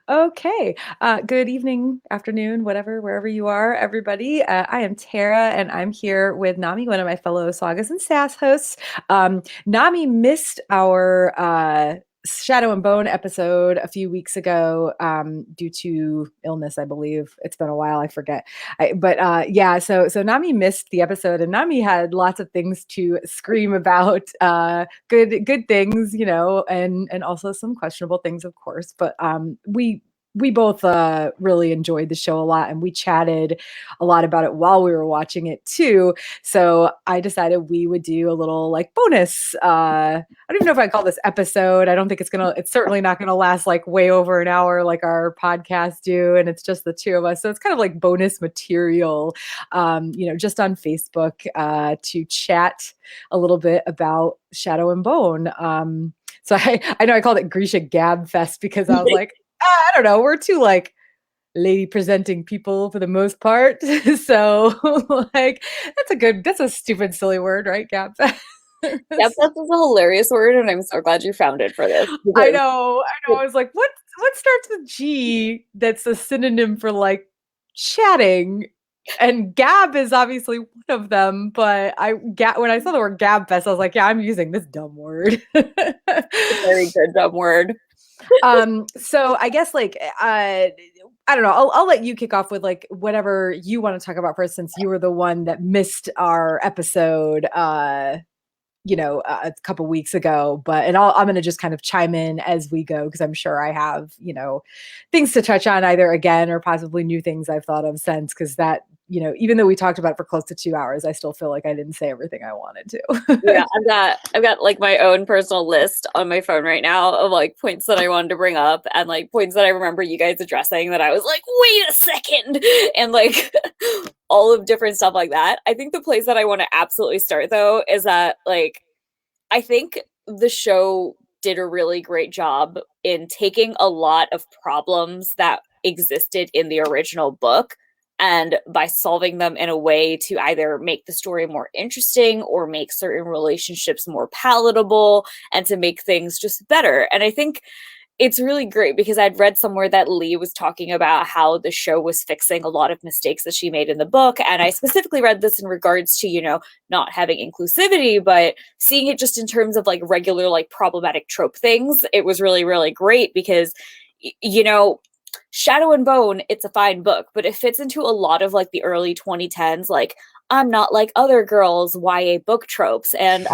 Okay. Good evening, afternoon, whatever, wherever you are, everybody. I am Tara, and I'm here with Nami, one of my fellow Sagas and Sass hosts. Nami missed our Shadow and Bone episode a few weeks ago due to illness, I believe. It's been a while, I forget. Yeah, so Nami missed the episode, and Nami had lots of things to scream about. Good things, and also some questionable things, of course. But we both really enjoyed the show a lot, and we chatted a lot about it while we were watching it too. So I decided we would do a little like bonus. I don't even know if I call this episode. I don't think it's certainly not gonna last like way over an hour like our podcasts do, and it's just the two of us. So it's kind of like bonus material, just on Facebook to chat a little bit about Shadow and Bone. So I know I called it Grisha Gabfest because I was like, I don't know, we're two like lady presenting people for the most part. So like that's a stupid, silly word, right? Gabfest. Yep, that's a hilarious word, and I'm so glad you found it for this I because know, I know. I was like, what starts with G that's a synonym for like chatting? And Gab is obviously one of them, but when I saw the word Gab Fest, I was like, yeah, I'm using this dumb word. it's a very good dumb word. So I guess I don't know. I'll let you kick off with like whatever you want to talk about first, since you were the one that missed our episode a couple weeks ago. I'm going to just kind of chime in as we go, because I'm sure I have, things to touch on either again or possibly new things I've thought of since, because that, even though we talked about it for close to 2 hours, I still feel like I didn't say everything I wanted Yeah, to. I've got like my own personal list on my phone right now of like points that I wanted to bring up and like points that I remember you guys addressing that I was like, wait a second, and like all of different stuff like that. I think the place that I want to absolutely start though is that like I think the show did a really great job in taking a lot of problems that existed in the original book and by solving them in a way to either make the story more interesting or make certain relationships more palatable and to make things just better. And I think it's really great because I'd read somewhere that Lee was talking about how the show was fixing a lot of mistakes that she made in the book. And I specifically read this in regards to, not having inclusivity, but seeing it just in terms of like regular, like problematic trope things. It was really, really great because, Shadow and Bone, it's a fine book, but it fits into a lot of like the early 2010s, like I'm not like other girls YA book tropes. And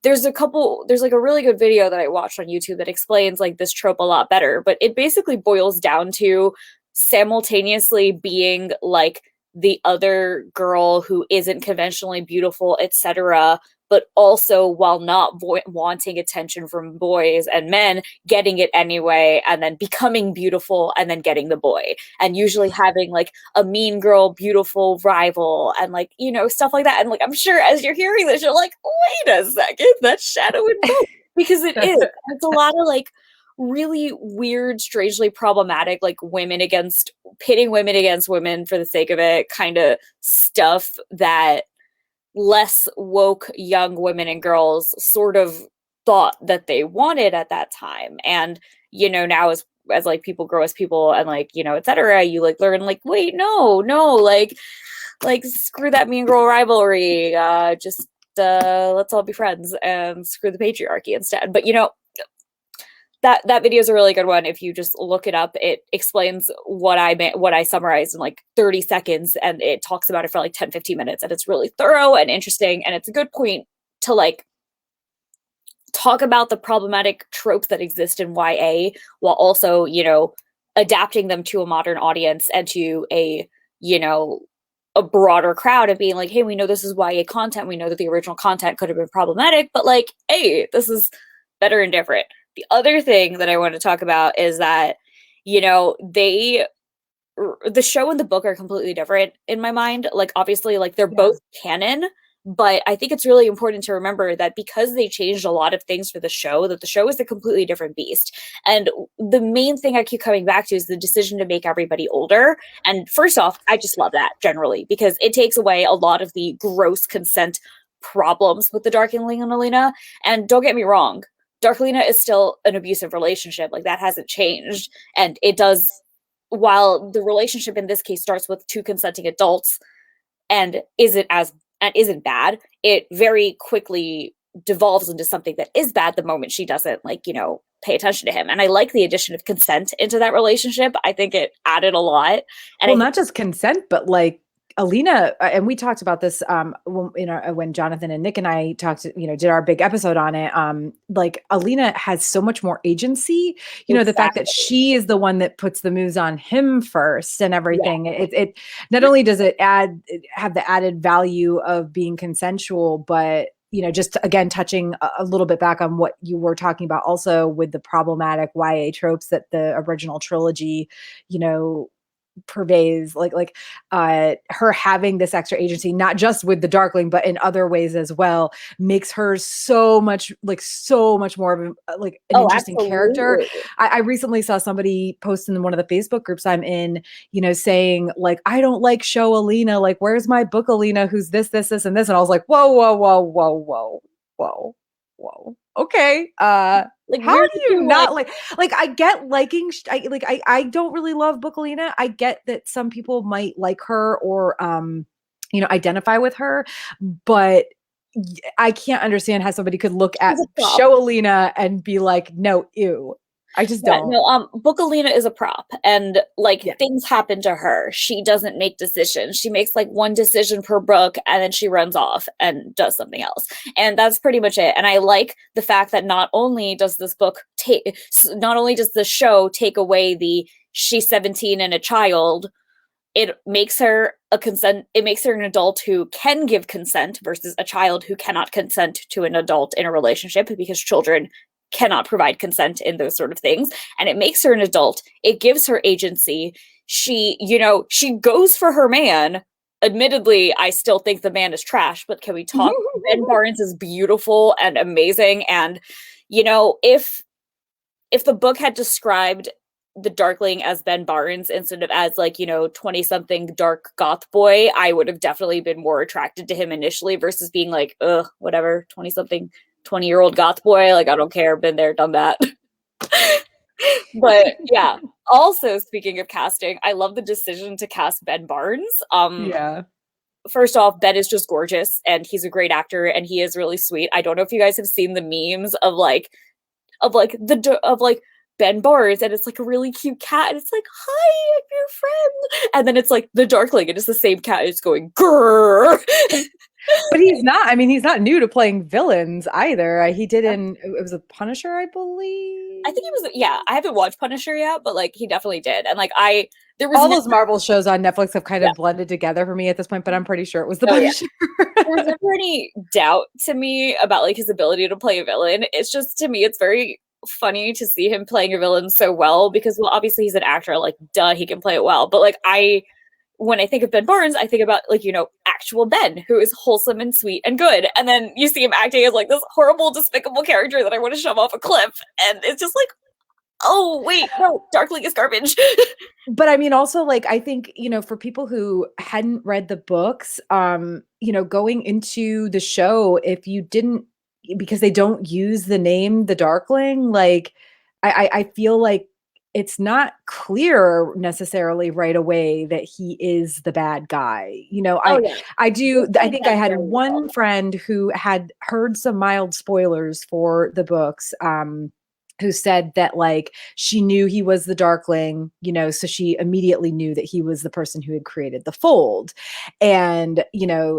there's like a really good video that I watched on YouTube that explains like this trope a lot better, but it basically boils down to simultaneously being like the other girl who isn't conventionally beautiful, etc., but also while not wanting attention from boys and men, getting it anyway, and then becoming beautiful and then getting the boy, and usually having like a mean girl, beautiful rival, and like, stuff like that. And like, I'm sure as you're hearing this, you're like, wait a second, that's Shadow and Bone. Because it is. It's a lot of like really weird, strangely problematic, like pitting women against women for the sake of it kind of stuff that less woke young women and girls sort of thought that they wanted at that time. And now as like people grow as people and like etc., you like learn like, wait, no, like screw that mean girl rivalry, just let's all be friends and screw the patriarchy instead. But that video is a really good one. If you just look it up, it explains what I summarized in like 30 seconds, and it talks about it for like 10-15 minutes, and it's really thorough and interesting, and it's a good point to like talk about the problematic tropes that exist in YA while also, adapting them to a modern audience and to a broader crowd, and being like, hey, we know this is YA content. We know that the original content could have been problematic, but like, hey, this is better and different. The other thing that I want to talk about is that, the show and the book are completely different in my mind. Like, obviously, like they're both canon, but I think it's really important to remember that because they changed a lot of things for the show, that the show is a completely different beast. And the main thing I keep coming back to is the decision to make everybody older. And first off, I just love that generally because it takes away a lot of the gross consent problems with the Darkling and Alina. And don't get me wrong, Darklina is still an abusive relationship. Like that hasn't changed. And it does, while the relationship in this case starts with two consenting adults and isn't bad, it very quickly devolves into something that is bad the moment she doesn't, like, pay attention to him. And I like the addition of consent into that relationship. I think it added a lot. And Well, not just consent, but like Alina, and we talked about this when Jonathan and Nick and I talked, did our big episode on it. Like Alina has so much more agency, the fact that exactly. she is the one that puts the moves on him first and Yeah. everything. It not only does it have the added value of being consensual, but just again touching a little bit back on what you were talking about also with the problematic YA tropes that the original trilogy, purveys, her having this extra agency, not just with the Darkling but in other ways as well, makes her so much more of an Oh, interesting character. absolutely. I recently saw somebody post in one of the Facebook groups I'm in, saying like, I don't like show Alina, like where's my book Alina, who's this and this, and I was like, whoa whoa whoa whoa whoa whoa whoa, okay, Like, how where's do the you like, not like I get liking I don't really love Bookalina. I get that some people might like her or identify with her, but I can't understand how somebody could look at she's a prop? Shoalina and be like, no, ew. I just Yeah, don't. no, Bookalina is a prop, and like Yeah. things happen to her. She doesn't make decisions. She makes like one decision per book, and then she runs off and does something else. And that's pretty much it. And I like the fact that not only does the show take away the she's 17 and a child, it makes her an adult who can give consent versus a child who cannot consent to an adult in a relationship, because children cannot provide consent in those sort of things. And it makes her an adult. It gives her agency. She goes for her man. Admittedly, I still think the man is trash, but can we talk? Ben Barnes is beautiful and amazing. And, if the book had described the Darkling as Ben Barnes instead of as 20 something dark goth boy, I would have definitely been more attracted to him initially versus being like, ugh, whatever, 20 something 20-year-old goth boy, like I don't care, been there, done that. But yeah, also speaking of casting, I love the decision to cast Ben Barnes. Yeah. First off, Ben is just gorgeous and he's a great actor and he is really sweet. I don't know if you guys have seen the memes of Ben Barnes, and it's like a really cute cat, and it's like, "Hi, I'm your friend," and then it's like the Darkling, and it's the same cat. It's going grrr. But he's not. I mean, he's not new to playing villains either. He did it was a Punisher, I believe. I think he was. Yeah, I haven't watched Punisher yet, but like he definitely did, and like there was all those Marvel shows on Netflix have kind Yeah. of blended together for me at this point, but I'm pretty sure it was the Oh, yeah. Punisher. There was never any doubt to me about like his ability to play a villain. It's just, to me, it's very funny to see him playing a villain so well because, well, obviously he's an actor, like duh, he can play it well. But like when I think of Ben Barnes, I think about actual Ben, who is wholesome and sweet and good, and then you see him acting as like this horrible, despicable character that I want to shove off a cliff, and it's just like, oh wait, no, Darkling is garbage. But I mean, also, like, I think, for people who hadn't read the books, going into the show, if you didn't, because they don't use the name The Darkling, like, I feel like it's not clear necessarily right away that he is the bad guy. Oh yeah, I think I had one friend who had heard some mild spoilers for the books, who said that like she knew he was the Darkling, so she immediately knew that he was the person who had created the Fold. And,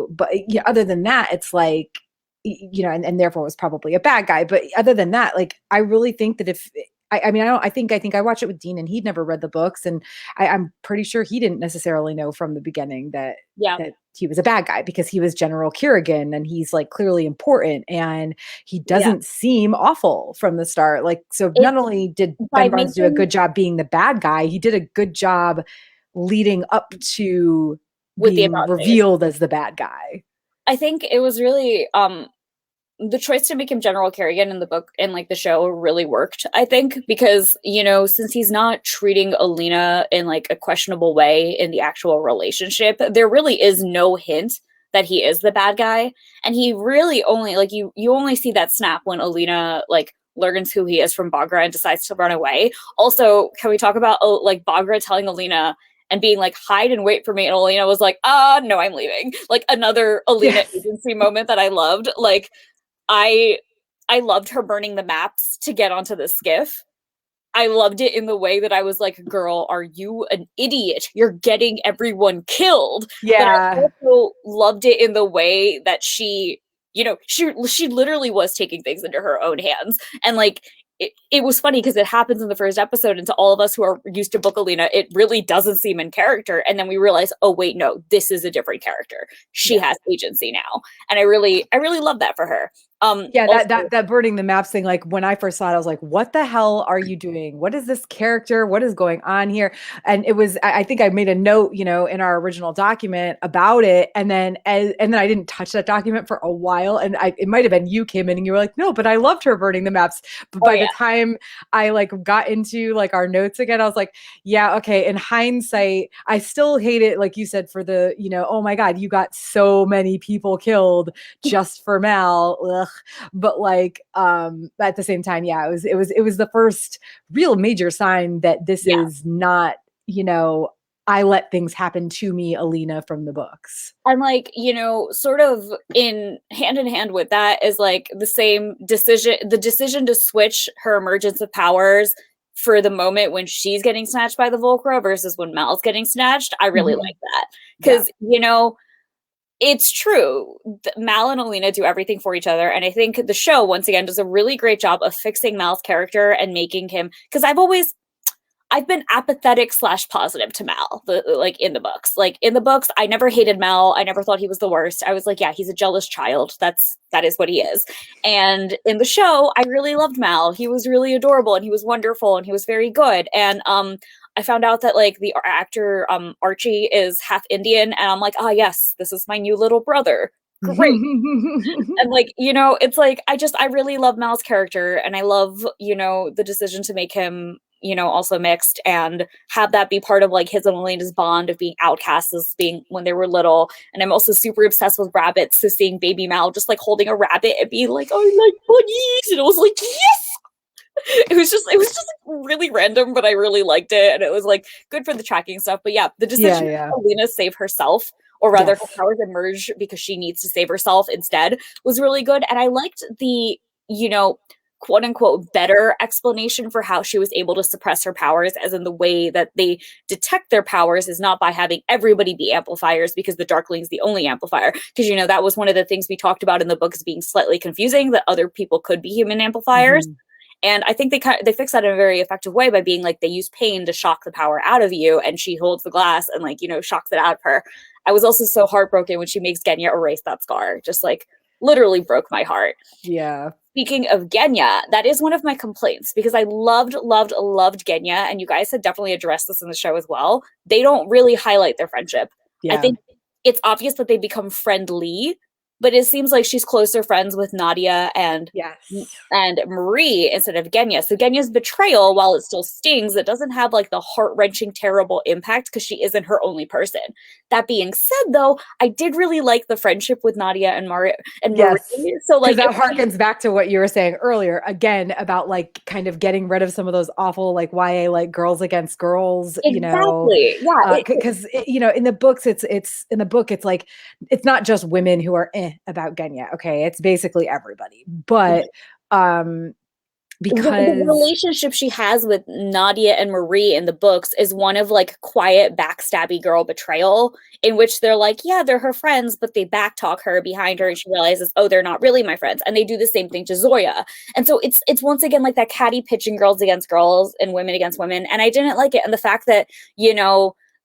but other than that, it's like, and therefore was probably a bad guy. But other than that, like, I really think that if, I mean, I think I watched it with Dean and he'd never read the books. And I'm pretty sure he didn't necessarily know from the beginning that he was a bad guy, because he was General Kerrigan and he's like clearly important and he doesn't seem awful from the start. Like, so not only did Ben Barnes do a good job being the bad guy, he did a good job leading up to being revealed as the bad guy. I think it was really the choice to make him General Kerrigan in the book and like the show really worked, I think, because, since he's not treating Alina in like a questionable way in the actual relationship, there really is no hint that he is the bad guy. And he really only like you only see that snap when Alina like learns who he is from Bagra and decides to run away. Also, can we talk about like Bagra telling Alina and being like, hide and wait for me, and Alina was like, no, I'm leaving. Like another Alina Yes. agency moment that I loved. Like I I loved her burning the maps to get onto the skiff. I loved it in the way that I was like, girl, are you an idiot? You're getting everyone killed. But I Yeah. also loved it in the way that she literally was taking things into her own hands. And like it was funny because it happens in the first episode, and to all of us who are used to Bookalina, it really doesn't seem in character. And then we realize, oh wait, no, this is a different character. She Yeah. has agency now. And I really love that for her. Yeah, Also, that burning the maps thing, like when I first saw it, I was like, what the hell are you doing? What is this character? What is going on here? And it was, I think I made a note, in our original document about it. And then I didn't touch that document for a while. And it might have been you came in and you were like, no, but I loved her burning the maps. But oh by yeah, the time I like got into like our notes again, I was like, yeah, okay. In hindsight, I still hate it. Like you said, for the, oh my God, you got so many people killed just for Mal. Ugh. But like at the same time, yeah, it was the first real major sign that this yeah. is not, I let things happen to me, Alina, from the books. And like, sort of in hand with that is like the decision to switch her emergence of powers for the moment when she's getting snatched by the Volcra versus when Mal's getting snatched. I really Mhm. like that. Yeah. Because, it's true. Mal and Alina do everything for each other. And I think the show, once again, does a really great job of fixing Mal's character and making him, because I've been apathetic slash positive to Mal, like in the books. Like in the books, I never hated Mal. I never thought he was the worst. I was like, yeah, he's a jealous child. That is what he is. And in the show, I really loved Mal. He was really adorable and he was wonderful and he was very good. And I found out that like the actor Archie is half Indian, and I'm like, ah, yes, this is my new little brother. Great. And like, it's like I really love Mal's character, and I love, the decision to make him, also mixed and have that be part of like his and Elena's bond of being outcasts as being when they were little. And I'm also super obsessed with rabbits. So seeing baby Mal just like holding a rabbit and being like, oh, I like bunnies. And it was like, yes. It was just like, really random, but I really liked it. And it was like good for the tracking stuff. But yeah, the Yeah, decision yeah. for Lena save herself, or rather her Yes. powers emerge because she needs to save herself instead, was really good. And I liked the, quote unquote better explanation for how she was able to suppress her powers, as in the way that they detect their powers is not by having everybody be amplifiers because the Darkling's the only amplifier. Because that was one of the things we talked about in the book as being slightly confusing, that other people could be human amplifiers. Mhm. And I think they fix that in a very effective way by being like, they use pain to shock the power out of you, and she holds the glass and like, shocks it out of her. I was also so heartbroken when she makes Genya erase that scar. Just like literally broke my heart. Yeah. Speaking of Genya, that is one of my complaints, because I loved, loved, loved Genya, and you guys had definitely addressed this in the show as well. They don't really highlight their friendship. I Yeah. think it's obvious that they become friendly, but it seems like she's closer friends with Nadia Yes. and Marie instead of Genya. So Genya's betrayal, while it still stings, it doesn't have like the heart-wrenching, terrible impact because she isn't her only person. That being said, though, I did really like the friendship with Nadia and Marie. Yes. So Because like, that harkens back to what you were saying earlier, again, about like kind of getting rid of some of those awful like YA like girls against girls, exactly, yeah, because in the books, it's in the book, it's like it's not just women who are about Genya. Okay, it's basically everybody. But um the because relationship she has with Nadia and Marie in the books is one of like quiet backstabby girl betrayal, in which they're like, yeah, they're her friends, but they backtalk her behind her, and she realizes, oh, they're not really my friends. And they do the same thing to Zoya. And so it's once again like that catty pitching girls against girls and women against women. And I didn't like it. And the fact that,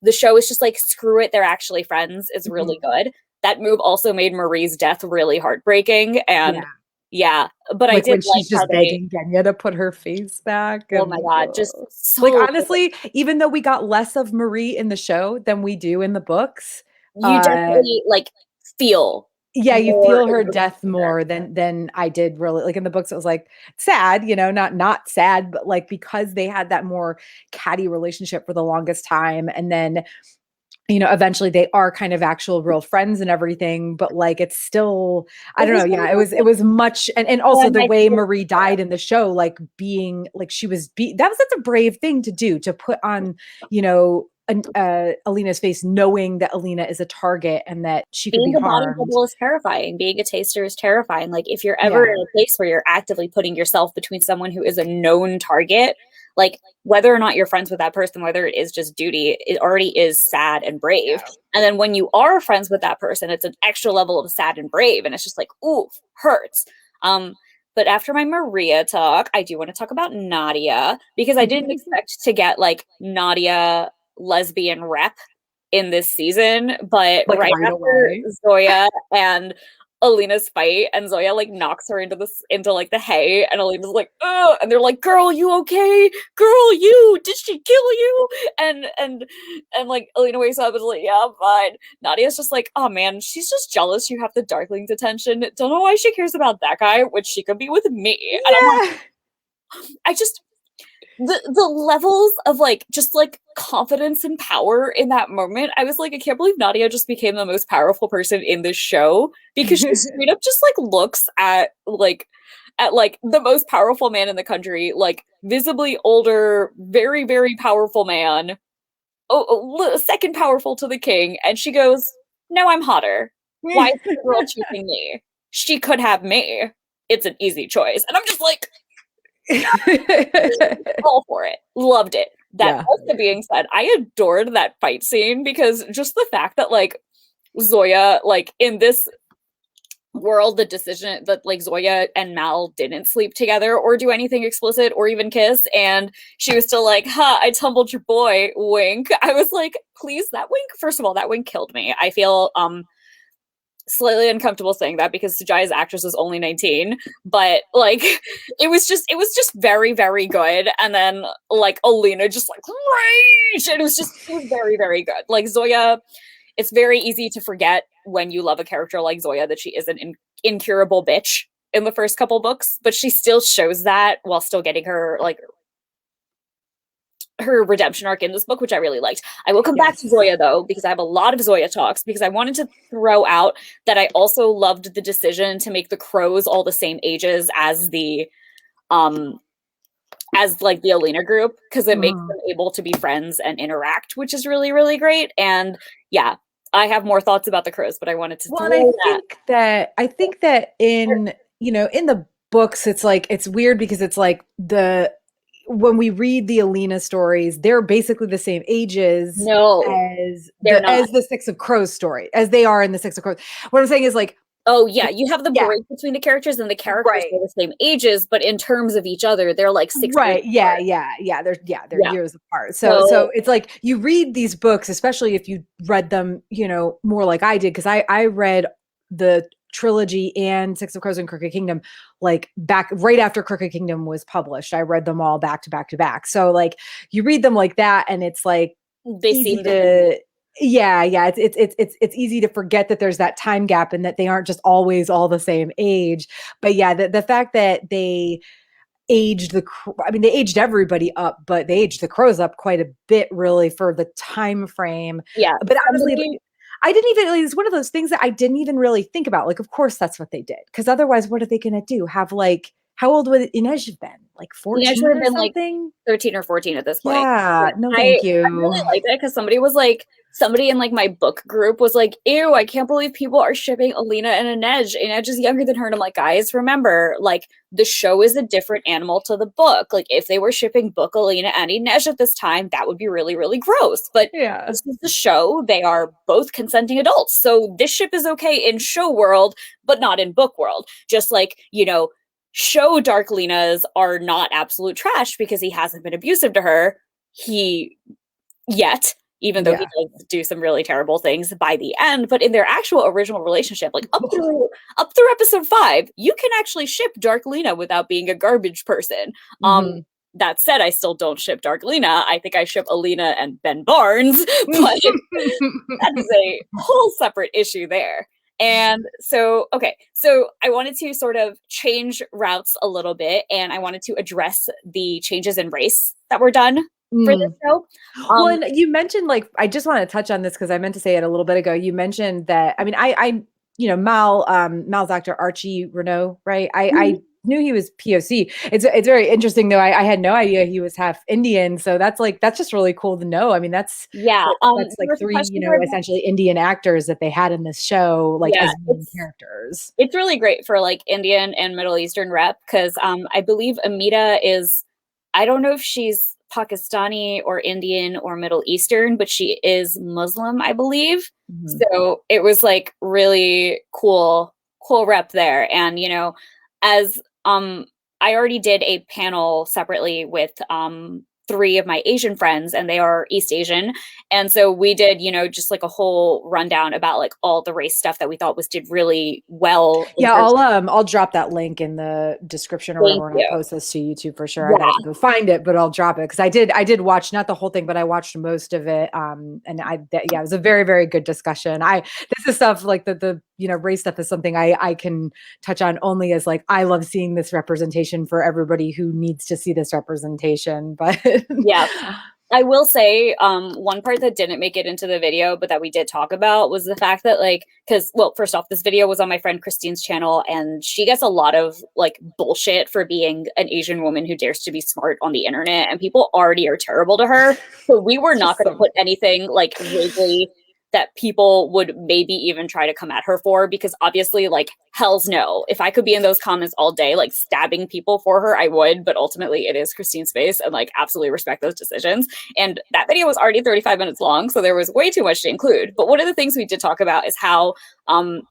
the show is just like, screw it, they're actually friends, is really Mhm. good. That move also made Marie's death really heartbreaking. And Yeah, yeah, but I like did when like she's how just they, begging Genya to put her face back, oh my and God, just like so good. honestly, even though we got less of Marie in the show than we do in the books, You uh definitely like feel yeah, you more feel her death emotion there. more than I did, really. Like in the books, it was like sad, not sad, but like because they had that more catty relationship for the longest time. And then eventually they are kind of actual real friends and everything, but like it's still, I It don't know. was Yeah, really it like, was much, and oh, also and the my way favorite Marie Sarah. died in the show, like being like that was such a brave thing to do, to put on, Alina's face, knowing that Alina is a target and that she could be Being a body harmed. double is terrifying. Being a taster is terrifying. Like if you're ever Yeah. in a place where you're actively putting yourself between someone who is a known target, like whether or not you're friends with that person, whether it is just duty, it already is sad and brave. Yeah. And then when you are friends with that person, it's an extra level of sad and brave, and it's just like, ooh, hurts. Um, but after my Maria talk, I do want to talk about Nadia because I didn't expect to get like Nadia lesbian rep in this season, but Like right right after away. Zoya and Alina's fight, and Zoya like knocks her into like the hay, and Alina's like, oh, and they're like, "Girl, you okay? Girl, you did she kill you?" And like Alina wakes up and is like, "Yeah, I'm fine." Nadia's just like, "Oh man, she's just jealous you have the Darkling's attention. Don't know why she cares about that guy, which she could be with me." And I'm like, Yeah. I just the levels of like just like confidence and power in that moment, I was like, I can't believe Nadia just became the most powerful person in this show because she straight up just like looks at like the most powerful man in the country, like visibly older, very very powerful man, second powerful to the king, and she goes, "No, I'm hotter. Why is the girl choosing me? She could have me. It's an easy choice." And I'm just like, all for it. Loved it. That Yeah. also being said, I adored that fight scene because just the fact that like Zoya, like in this world, the decision that like Zoya and Mal didn't sleep together or do anything explicit or even kiss, and she was still like, "Ha, I tumbled your boy," wink. I was like, please, that wink. First of all, that wink killed me. I feel slightly uncomfortable saying that because Sujaya's actress was only 19, but like it was just very very good. And then like Alina just like rage, and it was very very good. Like Zoya, it's very easy to forget when you love a character like Zoya that she is an incurable bitch in the first couple books, but she still shows that while still getting her like her redemption arc in this book, which I really liked. I will come back to Yes. Zoya though, because I have a lot of Zoya talks, because I wanted to throw out that I also loved the decision to make the crows all the same ages um as like the Alina group, because it makes Mhm. them able to be friends and interact, which is really, really great. And yeah, I have more thoughts about the crows, but I wanted to Well, and I throw that. think that in the books, it's like it's weird because it's like the when we read the Alina stories, they're basically the same ages No, they're not. as the Six of Crows story, as they are in the Six of Crows. What I'm saying is like, Oh yeah, you have the yeah, break between the characters, and the characters right. are the same ages, but in terms of each other, they're like 6 years Right. Yeah, apart. yeah, yeah. They're Yeah. years apart. So So it's like you read these books, especially if you read them, more like I did, because I read the trilogy and Six of Crows and Crooked Kingdom like back right after Crooked Kingdom was published. I read them all back to back to back. So like you read them like that, and it's like they easy seem the same. to yeah, it's easy to forget that there's that time gap and that they aren't just always all the same age. But yeah, the fact that they aged I mean, they aged everybody up, but they aged the crows up quite a bit, really, for the time frame. Yeah. But honestly, Somebody like, I didn't even, like, it's one of those things that I didn't even really think about. Like, of course, that's what they did. Because otherwise, what are they going to do? Have like, how old would Inej have been? Like Nina should 14 have or been like something? 13 or 14 at this point. Yeah. Yeah. No, I thank I you. really liked it because somebody was like, somebody in like my book group was like, ew, I can't believe people are shipping Alina and Inej. Inej is younger than her. And I'm like, guys, remember, like the show is a different animal to the book. Like if they were shipping book Alina and Inej at this time, that would be really, really gross. But Yeah. this is the show. They are both consenting adults. So this ship is okay in show world, but not in book world. Just like, show Dark Lenas are not absolute trash because he hasn't been abusive to her. He yet, even though he Yeah. does do some really terrible things by the end, but in their actual original relationship, like up through episode 5, you can actually ship Dark Lena without being a garbage person. Um, Mhm. that said, I still don't ship Dark Lena. I think I ship Alina and Ben Barnes, but that is a whole separate issue there. And so, okay, so I wanted to sort of change routes a little bit, and I wanted to address the changes in race that were done for this Mm. show. Well, Um, and you mentioned like I just want to touch on this because I meant to say it a little bit ago. You mentioned that I mean Mal's actor Archie Renault, right? I knew he was POC. It's very interesting though. I had no idea he was half Indian. So that's just really cool to know. I mean yeah, that's there like was a three, question where essentially Indian actors that they had in this show, like yeah, as main characters. it's really great for like Indian and Middle Eastern rep because I believe Amita is, I don't know if she's Pakistani or Indian or Middle Eastern, but she is Muslim, I believe. Mhm. So it was like really cool rep there. And as I already did a panel separately with three of my Asian friends, and they are East Asian. And so we did, just like a whole rundown about like all the race stuff that we thought was did really well in Yeah, her. I'll drop that link in the description or Thank whatever when I you. post this to YouTube for sure. I gotta Yeah. go find it, but I'll drop it because I did watch not the whole thing, but I watched most of it. And yeah, it was a very very good discussion. This is stuff like the race stuff is something I can touch on only as like I love seeing this representation for everybody who needs to see this representation. But Yeah. I will say, one part that didn't make it into the video, but that we did talk about was the fact that, like, because, well, first off, this video was on my friend Christine's channel, and she gets a lot of like bullshit for being an Asian woman who dares to be smart on the internet, and people already are terrible to her. So we were it's not just going to some. put anything like vaguely that people would maybe even try to come at her for, because obviously, like, hell's no. If I could be in those comments all day, like stabbing people for her, I would, but ultimately it is Christine's space, and like absolutely respect those decisions. And that video was already 35 minutes long, so there was way too much to include. But one of the things we did talk about is how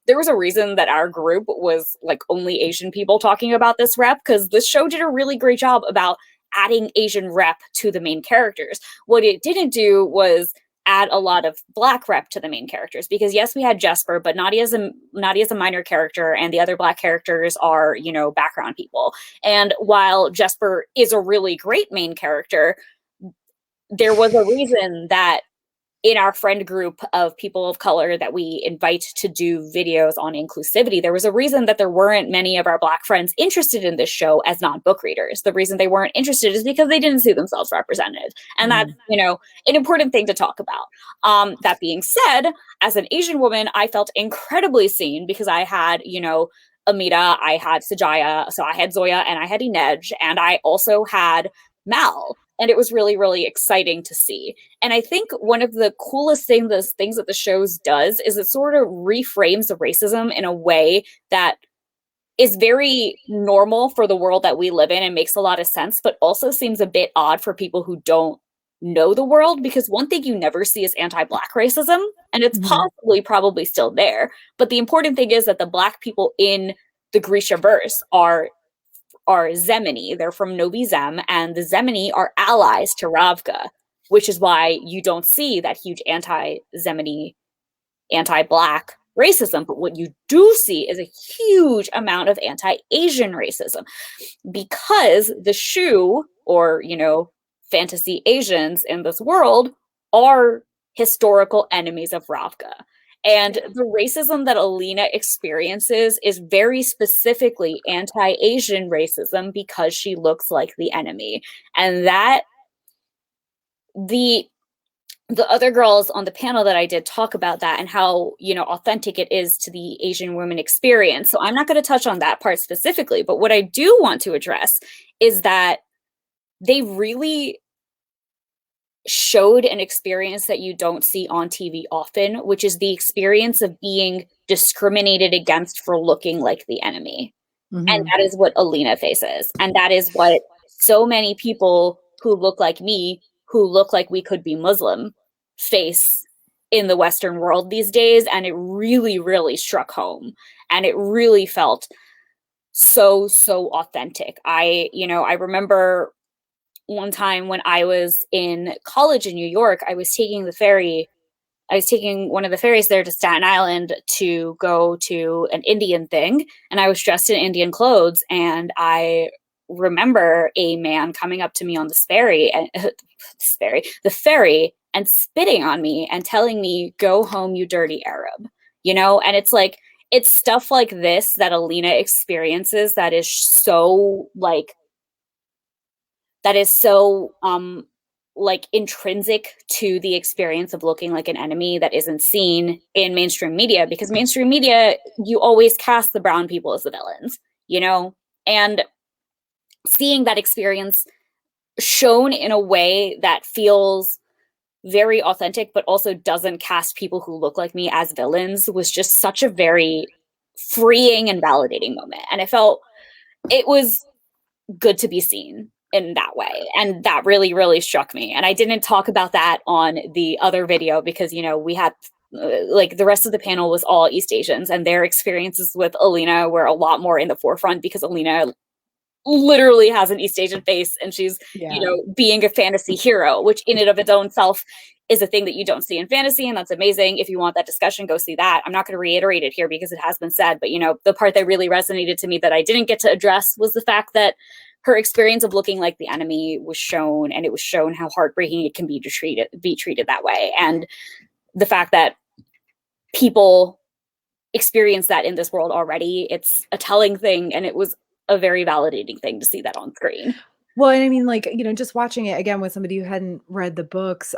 there was a reason that our group was like only Asian people talking about this rep, because this show did a really great job about adding Asian rep to the main characters. What it didn't do was add a lot of black rep to the main characters, because yes, we had Jesper, but Nadia's a minor character, and the other black characters are background people. And while Jesper is a really great main character, there was a reason that in our friend group of people of color that we invite to do videos on inclusivity, there was a reason that there weren't many of our Black friends interested in this show as non-book readers. The reason they weren't interested is because they didn't see themselves represented. And that's, Mhm. an important thing to talk about. That being said, as an Asian woman, I felt incredibly seen because I had, Amita, I had Sajaya, so I had Zoya, and I had Inej, and I also had Mal. And it was really, really exciting to see. And I think one of the coolest things that the shows does is it sort of reframes the racism in a way that is very normal for the world that we live in and makes a lot of sense, but also seems a bit odd for people who don't know the world, because one thing you never see is anti-Black racism, and it's Mhm. probably still there. But the important thing is that the Black people in the Grisha verse are Zemini. They're from Novi Zem, and the Zemini are allies to Ravka, which is why you don't see that huge anti-Zemini, anti-Black racism. But what you do see is a huge amount of anti-Asian racism, because the Shu, or, fantasy Asians in this world, are historical enemies of Ravka. And the racism that Alina experiences is very specifically anti-Asian racism because she looks like the enemy. And that the other girls on the panel that I did talk about that and how, authentic it is to the Asian women experience. So I'm not going to touch on that part specifically, but what I do want to address is that they really showed an experience that you don't see on TV often, which is the experience of being discriminated against for looking like the enemy. And Mhm. that is what Alina faces. And that is what so many people who look like me, who look like we could be Muslim, face in the Western world these days. And it really, really struck home. And it really felt so authentic. I remember one time when I was in college in New York, I was taking the ferry. I was taking one of the ferries there to Staten Island to go to an Indian thing, and I was dressed in Indian clothes. And I remember a man coming up to me on this ferry, and the ferry, and spitting on me and telling me, "Go home, you dirty Arab." And it's like it's stuff like this that Alina experiences that is so like intrinsic to the experience of looking like an enemy that isn't seen in mainstream media, because mainstream media, you always cast the brown people as the villains, you know? And seeing that experience shown in a way that feels very authentic, but also doesn't cast people who look like me as villains was just such a very freeing and validating moment. And it was good to be seen in that way. And that really, really struck me. And I didn't talk about that on the other video because, you know, we had like the rest of the panel was all East Asians, and their experiences with Alina were a lot more in the forefront because Alina literally has an East Asian face, and she's, you know, being a fantasy hero, which in and of its own self is a thing that you don't see in fantasy, and that's amazing. If you want that discussion, go see that. I'm not going to reiterate it here because it has been said, but, you know, the part that really resonated to me that I didn't get to address was the fact that her experience of looking like the enemy was shown, and it was shown how heartbreaking it can be to be treated that way. And the fact that people experience that in this world already, it's a telling thing, and it was a very validating thing to see that on screen. Well, and I mean, like, you know, just watching it again with somebody who hadn't read the books,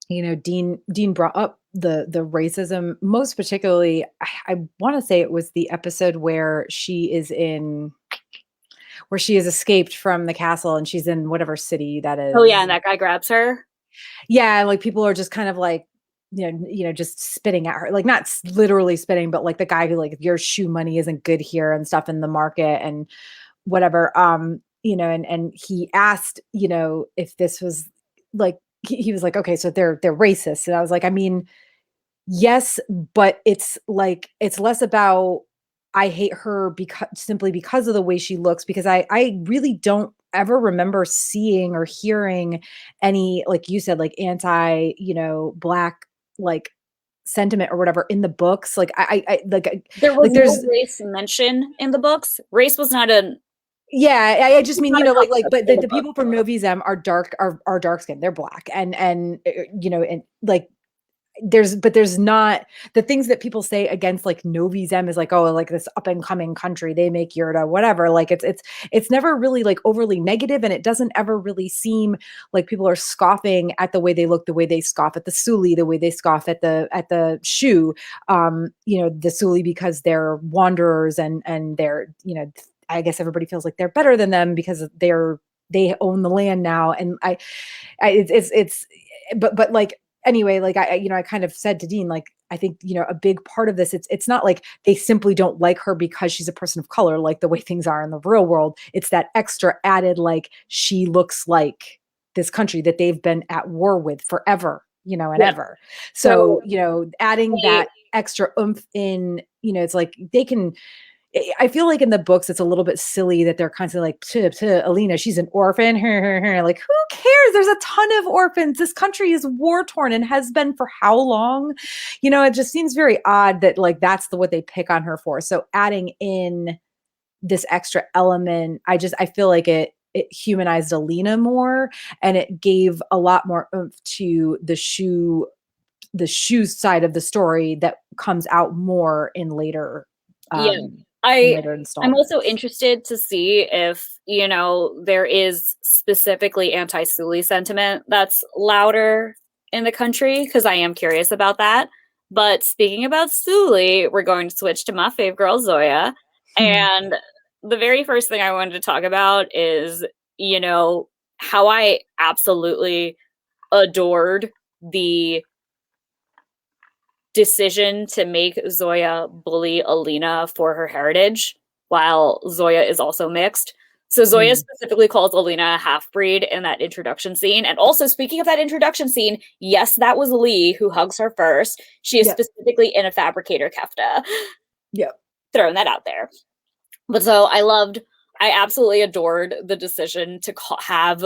you know, Dean brought up the racism, most particularly, I want to say it was the episode where she is escaped from the castle and she's in whatever city that is. Oh yeah, and that guy grabs her. Yeah, like people are just kind of like, you know, just spitting at her, like not literally spitting, but like the guy who like, your shoe money isn't good here and stuff in the market and whatever. You know, and he asked, you know, if this was like, he was like, okay, so they're racist. And I was like, I mean, yes, but it's like, it's less about, I hate her because simply because of the way she looks, because I really don't ever remember seeing or hearing any, like you said, like anti, you know, black, like sentiment or whatever in the books. Like I like, there was like there's no race mention in the books. Race was not a yeah, I just mean, you know, like, but in the book. people from Novi Zem are dark skinned. They're black. And, you know, and like, there's not the things that people say against like Novi Zem is like, oh, like this up and coming country, they make Yurta, whatever. Like it's never really like overly negative, and it doesn't ever really seem like people are scoffing at the way they look, the way they scoff at the Suli, the way they scoff at the Shu, you know, the Suli because they're wanderers and they're, you know, I guess everybody feels like they're better than them because they own the land now. And it's but like, anyway, like you know, I kind of said to Dean, like, I think, you know, a big part of this, it's not like they simply don't like her because she's a person of color, like the way things are in the real world. It's that extra added, like, she looks like this country that they've been at war with forever, you know, and ever. So, you know, adding that extra oomph in, you know, it's like they can, I feel like in the books, it's a little bit silly that they're constantly like, Alina, she's an orphan. Like, who cares? There's a ton of orphans. This country is war torn and has been for how long? You know, it just seems very odd that like that's what they pick on her for. So adding in this extra element, I feel like it humanized Alina more, and it gave a lot more oomph to the shoe side of the story that comes out more in later. I'm also interested to see if, you know, there is specifically anti-Suli sentiment that's louder in the country, because I am curious about that. But speaking about Suli, we're going to switch to my fave girl, Zoya. And the very first thing I wanted to talk about is, you know, how I absolutely adored the decision to make Zoya bully Alina for her heritage, while Zoya is also mixed. So Zoya specifically calls Alina a half-breed in that introduction scene. And also, speaking of that introduction scene, yes, that was Lee who hugs her first. She is specifically in a fabricator kefta. Yeah. Throwing that out there. But so I absolutely adored the decision to have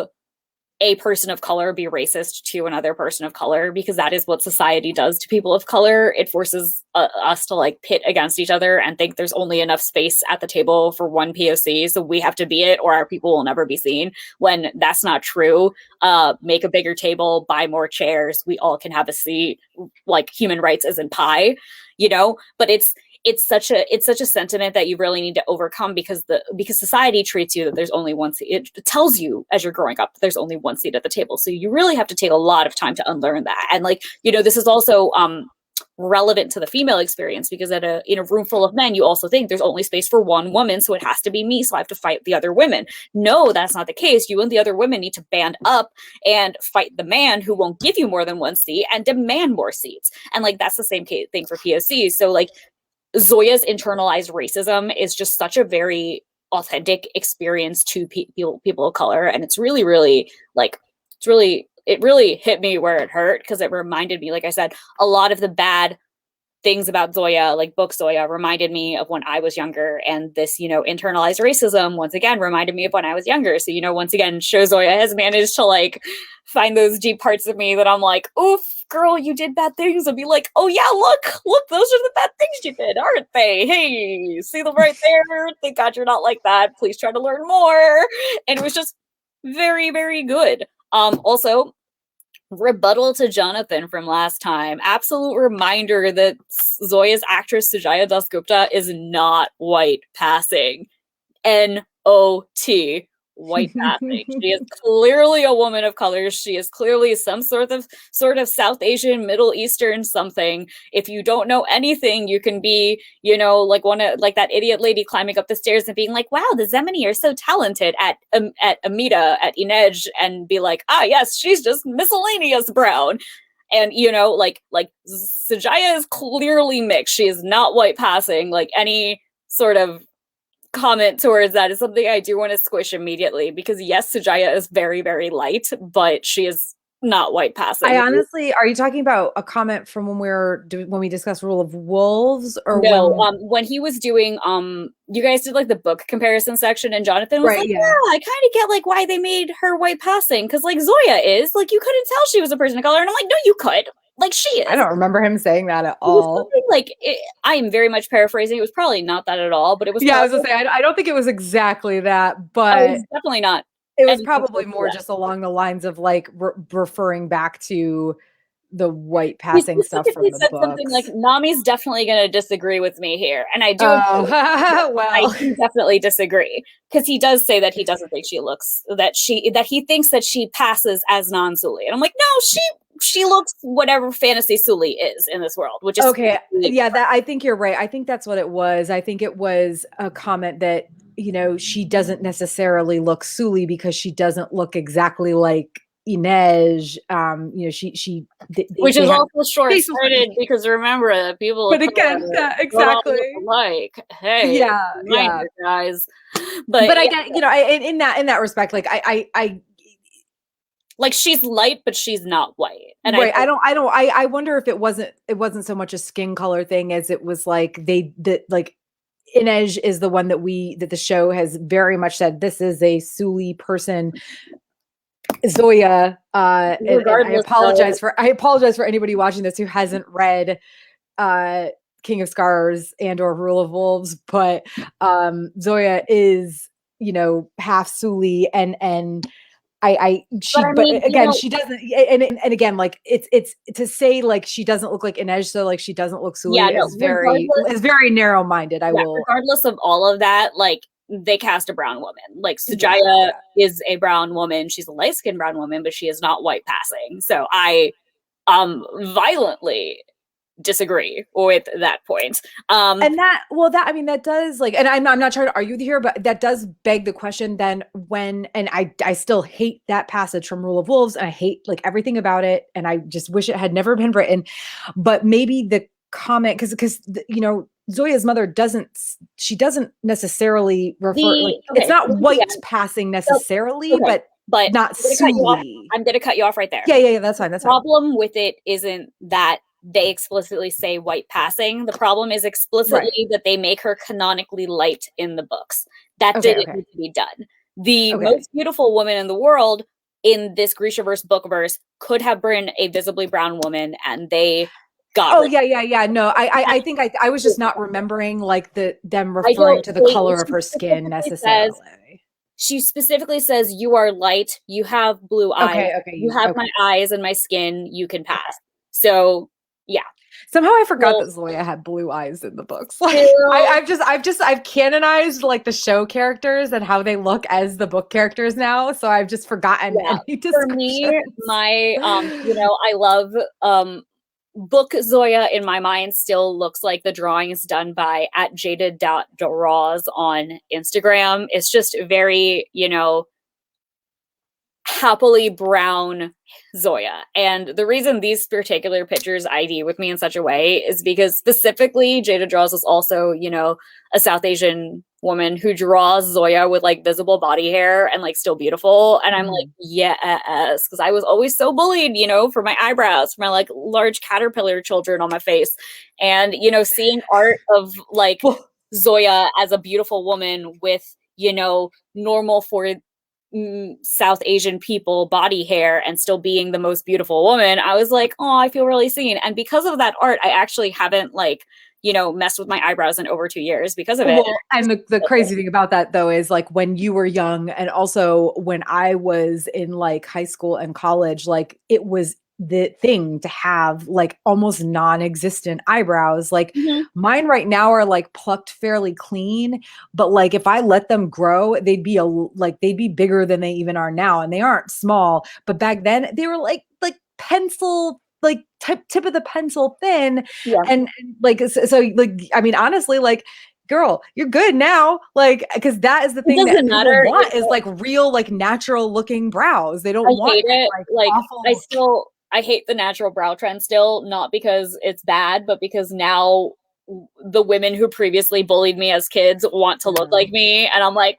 a person of color be racist to another person of color, because that is what society does to people of color. It forces us to like pit against each other and think there's only enough space at the table for one POC, so we have to be it or our people will never be seen, when that's not true. Make a bigger table, buy more chairs, we all can have a seat, like human rights isn't pie, you know. But it's such a sentiment that you really need to overcome because society treats you that there's only one seat. It tells you as you're growing up that there's only one seat at the table. So you really have to take a lot of time to unlearn that. And like, this is also relevant to the female experience, because in a room full of men, you also think there's only space for one woman, so it has to be me, so I have to fight the other women. No, that's not the case. You and the other women need to band up and fight the man who won't give you more than one seat and demand more seats. And like, that's the same thing for POCs. So like, Zoya's internalized racism is just such a very authentic experience to people of color, and it's really, really like it really hit me where it hurt, because it reminded me, like I said, a lot of the bad things about Zoya, like book Zoya, reminded me of when I was younger, and this, internalized racism once again reminded me of when I was younger. So, once again, Show Zoya has managed to like find those deep parts of me that I'm like, oof, girl, you did bad things, and be like, oh yeah, look, those are the bad things you did, aren't they? Hey, see them right there? Thank God you're not like that. Please try to learn more. And it was just very, very good. Also, rebuttal to Jonathan from last time. Absolute reminder that Zoya's actress Sujaya Dasgupta is not white passing. N-O-T. White passing. She is clearly a woman of color. She is clearly some sort of South Asian, Middle Eastern something. If you don't know anything, you can be, like that idiot lady climbing up the stairs and being like, wow, the Zemini are so talented at Amita, at Inej, and be like, ah, yes, she's just miscellaneous brown. And, like Sujaya is clearly mixed. She is not white passing. Like, any sort of comment towards that is something I do want to squish immediately, because yes, Sujaya is very, very light, but she is not white passing. I honestly, are you talking about a comment from when we discussed Rule of Wolves, or no? When he was doing, you guys did like the book comparison section, and Jonathan was like, yeah, I kind of get like why they made her white passing, because like Zoya is like, you couldn't tell she was a person of color, and I'm like, no, you could. Like, she is. I don't remember him saying that at all. I am very much paraphrasing. It was probably not that at all, but it was. Yeah, I was gonna say, I don't think it was exactly that, but it was definitely not. It was probably more just along the lines of like referring back to the white passing stuff from the books. Something like, Nami's definitely going to disagree with me here, and I do. Well, I do definitely disagree, because he does say that he doesn't think that he thinks that she passes as non-Suli, and I'm like, no, she looks whatever fantasy Suli is in this world, which is okay. Yeah, that, I think you're right. I think that's what it was. I think it was a comment that, she doesn't necessarily look Suli because she doesn't look exactly like Inej. Which is also short-sighted, because remember, people. But again, exactly. Like, hey, yeah, guys. But I get, in that respect, like I like, she's light, but she's not white. And right. I wonder if it wasn't so much a skin color thing as it was like Inej is the one that the show has very much said, this is a Suli person. Zoya, and I apologize for anybody watching this who hasn't read King of Scars and or Rule of Wolves, but Zoya is, half Suli, and she doesn't, and again, like it's to say like she doesn't look like Inej, so like she doesn't look Suli, is very narrow-minded. Regardless of all of that, like, they cast a brown woman. Like, Sujaya is a brown woman. She's a light-skinned brown woman, but she is not white passing. So I violently disagree with that point. That does, like, and I'm not trying to argue with you here, but that does beg the question then and I still hate that passage from Rule of Wolves, and I hate like everything about it, and I just wish it had never been written. But maybe the comment, because Zoya's mother doesn't necessarily refer, it's not white passing necessarily, but not Suli. I'm gonna cut you off right there. Yeah, that's fine. The problem with it isn't that they explicitly say white passing. The problem is explicitly that they make her canonically light in the books. That didn't need to be done. The most beautiful woman in the world in this Grishaverse bookverse could have been a visibly brown woman, and they got yeah. No, I think I was just not remembering like them referring to the color of her skin necessarily. She specifically says, you are light, you have blue eyes, you have my eyes and my skin, you can pass. So yeah. Somehow I forgot Well, that Zoya had blue eyes in the books. Like still, I've canonized like the show characters and how they look as the book characters now. So I've just forgotten yeah. any For me, descriptions. my I love book Zoya in my mind still looks like the drawings done by at jaded.draws on Instagram. It's just very, happily brown Zoya. And the reason these particular pictures ID with me in such a way is because specifically Jada Draws is also, a South Asian woman who draws Zoya with like visible body hair and like still beautiful. And I'm like, Mhm. yes, because I was always so bullied, for my eyebrows, for my like large caterpillar children on my face. And, seeing art of like Well, Zoya as a beautiful woman with, normal for South Asian people body hair and still being the most beautiful woman, I was like, oh, I feel really seen. And because of that art, I actually haven't messed with my eyebrows in over 2 years because of it. well, and the crazy thing about that though is like when you were young and also when I was in like high school and college, like it was the thing to have like almost non-existent eyebrows. Like Mhm. mine right now are like plucked fairly clean, but like if I let them grow, they'd be bigger than they even are now, and they aren't small. But back then they were like pencil, like tip of the pencil thin, Yeah. and like like I mean honestly like girl, you're good now. Like, because that is the It thing that doesn't people matter. want is like real, like natural looking brows. They don't I want hate that it. like Like awful. I hate the natural brow trend still, not because it's bad, but because now the women who previously bullied me as kids want to look like Yeah. me. And I'm like,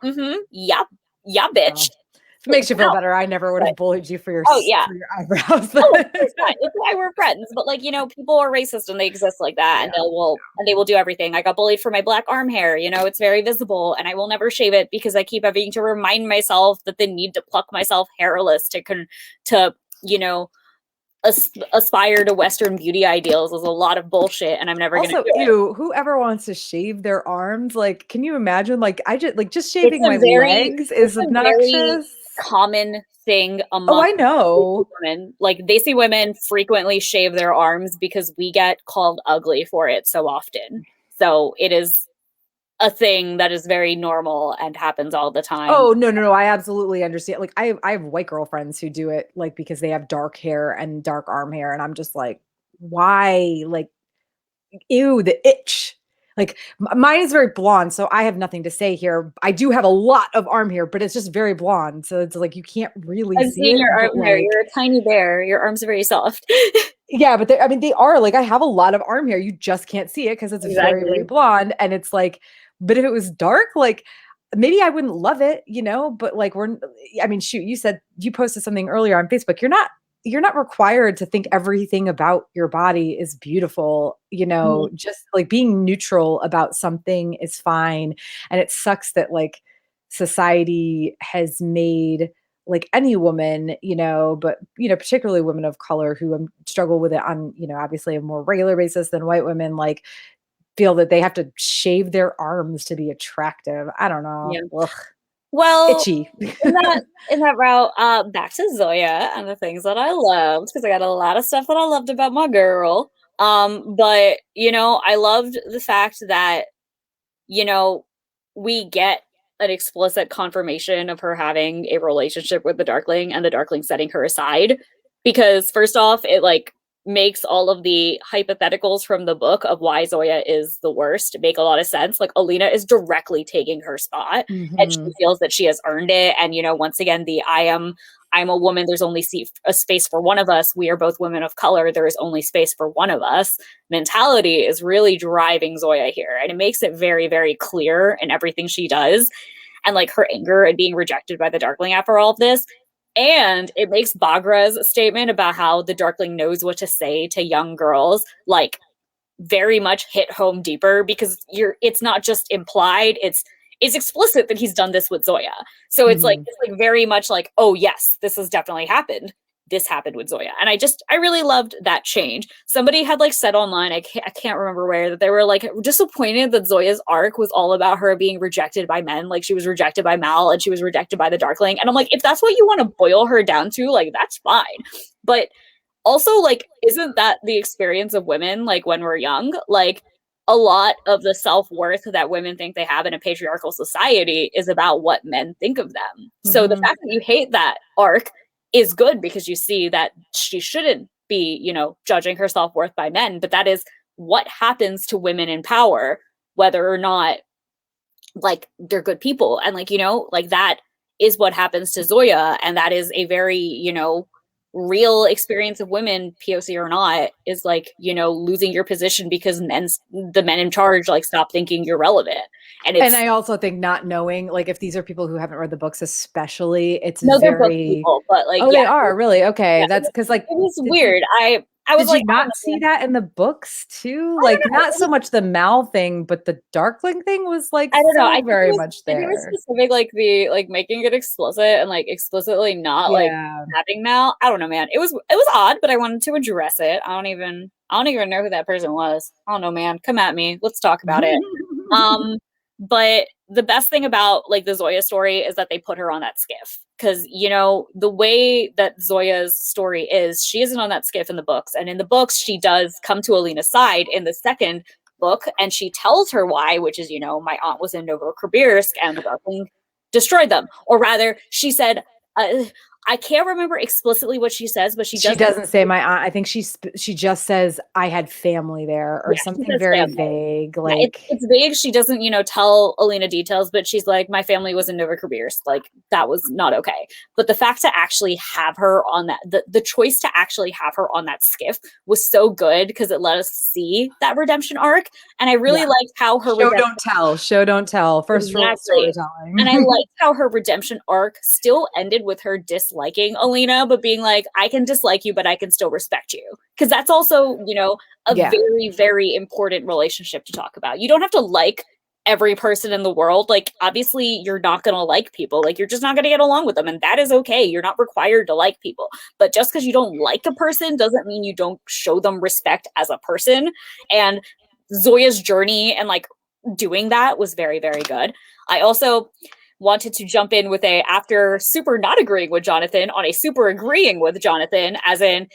yeah, yeah, bitch. Well, if it makes you feel No. better, I never would But, have bullied you oh yeah. for your eyebrows. Oh, of course not. It's why we're friends. But like, people are racist and they exist like that, and Yeah. they will do everything. I got bullied for my black arm hair. It's very visible, and I will never shave it because I keep having to remind myself that the need to pluck myself hairless to you know aspire to Western beauty ideals is a lot of bullshit, and I'm never gonna Also, do it. ew, whoever wants to shave their arms, like, can you imagine? Like, just It's shaving a my very legs it's is a very obnoxious. common thing Oh, among I know. women. Like they see women frequently shave their arms because we get called ugly for it so often. So it is a thing that is very normal and happens all the time. Oh, no, no, no, I absolutely understand. Like, I have white girlfriends who do it, like, because they have dark hair and dark arm hair, and I'm just like, "Why?" Like, ew, the itch. Like, mine is very blonde, so I have nothing to say here. I do have a lot of arm hair, but it's just very blonde, so it's like you can't really I'm see seeing it, your arm but, hair. like You're a tiny bear. Your arms are very soft. yeah, but I mean, they are like I have a lot of arm hair. You just can't see it because it's very, very Exactly. blonde. And it's like, but if it was dark, like maybe I wouldn't love it, but like I mean, shoot, you said you posted something earlier on Facebook. You're not required to think everything about your body is beautiful, Mhm. just like being neutral about something is fine. And it sucks that like society has made like any woman, but particularly women of color who struggle with it on, obviously a more regular basis than white women, like feel that they have to shave their arms to be attractive. I don't know. Yeah. Ugh, Well, itchy. in that route, back to Zoya and the things that I loved because I got a lot of stuff that I loved about my girl. But I loved the fact that you know, we get an explicit confirmation of her having a relationship with the Darkling and the Darkling setting her aside. Because first off, it like makes all of the hypotheticals from the book of why Zoya is the worst make a lot of sense. Like Alina is directly taking her spot and she Hmm. feels that she has earned it. And once again, the I'm a woman, there's only a space for one of us. We are both women of color. There is only space for one of us mentality is really driving Zoya here. And it makes it very, very clear in everything she does. And like her anger at being rejected by the Darkling after all of this. And it makes Bagra's statement about how the Darkling knows what to say to young girls, like very much hit home deeper because it's not just implied, it's explicit that he's done this with Zoya. So Hmm. it's like very much like, oh yes, this has definitely happened. This happened with Zoya. And I really loved that change. Somebody had like said online, I can't remember where, that they were like disappointed that Zoya's arc was all about her being rejected by men. Like she was rejected by Mal and she was rejected by the Darkling. And I'm like, if that's what you want to boil her down to, like that's fine. But Also, like, isn't that the experience of women, like, when we're young? Like, a lot of the self-worth that women think they have in a patriarchal society is about what men think of them. So the Hmm. fact that you hate that arc is good because you see that she shouldn't be, judging her self-worth by men, but that is what happens to women in power, whether or not like they're good people. And like, like that is what happens to Zoya. And that is a very, real experience of women, POC or not, is like, losing your position because the men in charge like stop thinking you're relevant. And And it's I also think not knowing, like, if these are people who haven't read the books, especially, it's no, they're book very, people, but like oh, yeah, they are really yeah, okay. That's because, like, it was did you weird. I was did you like, I don't not know, see man. that in the books too? I Like, don't know. not so much the Mal thing, but the Darkling thing was like I don't know. I so think it very was much maybe it was there. specific, like the like making it explicit and like explicitly not like Yeah. having Mal. I don't know, man. It was odd, but I wanted to address it. I don't even know who that person was. I don't know, man. Come at me. Let's talk about it. Um, but the best thing about like the Zoya story is that they put her on that skiff because the way that Zoya's story is, she isn't on that skiff in the books, and in the books she does come to Alina's side in the second book, and she tells her why, which is my aunt was in Novosibirsk and the Darkling destroyed them, or rather, she said. I can't remember explicitly what she says, but she She does. doesn't say my aunt. I think she just says I had family there or Yeah, she something says very family. vague. Yeah, it's Like, it's vague. She doesn't, tell Alina details, but she's like, my family was in Novosibirsk. Like that was not okay. But the fact to actually have her on that, the choice to actually have her on that skiff was so good because it let us see that redemption arc, and I really yeah. liked how her Show redemption don't tell. Show don't tell. First rule of exactly. And I storytelling. liked how her redemption arc still ended with her disliking Alina, but being like, I can dislike you, but I can still respect you. Because that's also, a Yeah. very, very important relationship to talk about. You don't have to like every person in the world. Like, obviously, you're not going to like people. Like, you're just not going to get along with them. And that is okay. You're not required to like people. But just because you don't like a person doesn't mean you don't show them respect as a person. And Zoya's journey and like doing that was very, very good. I also wanted to jump in with after super not agreeing with Jonathan on a super agreeing with Jonathan, as in,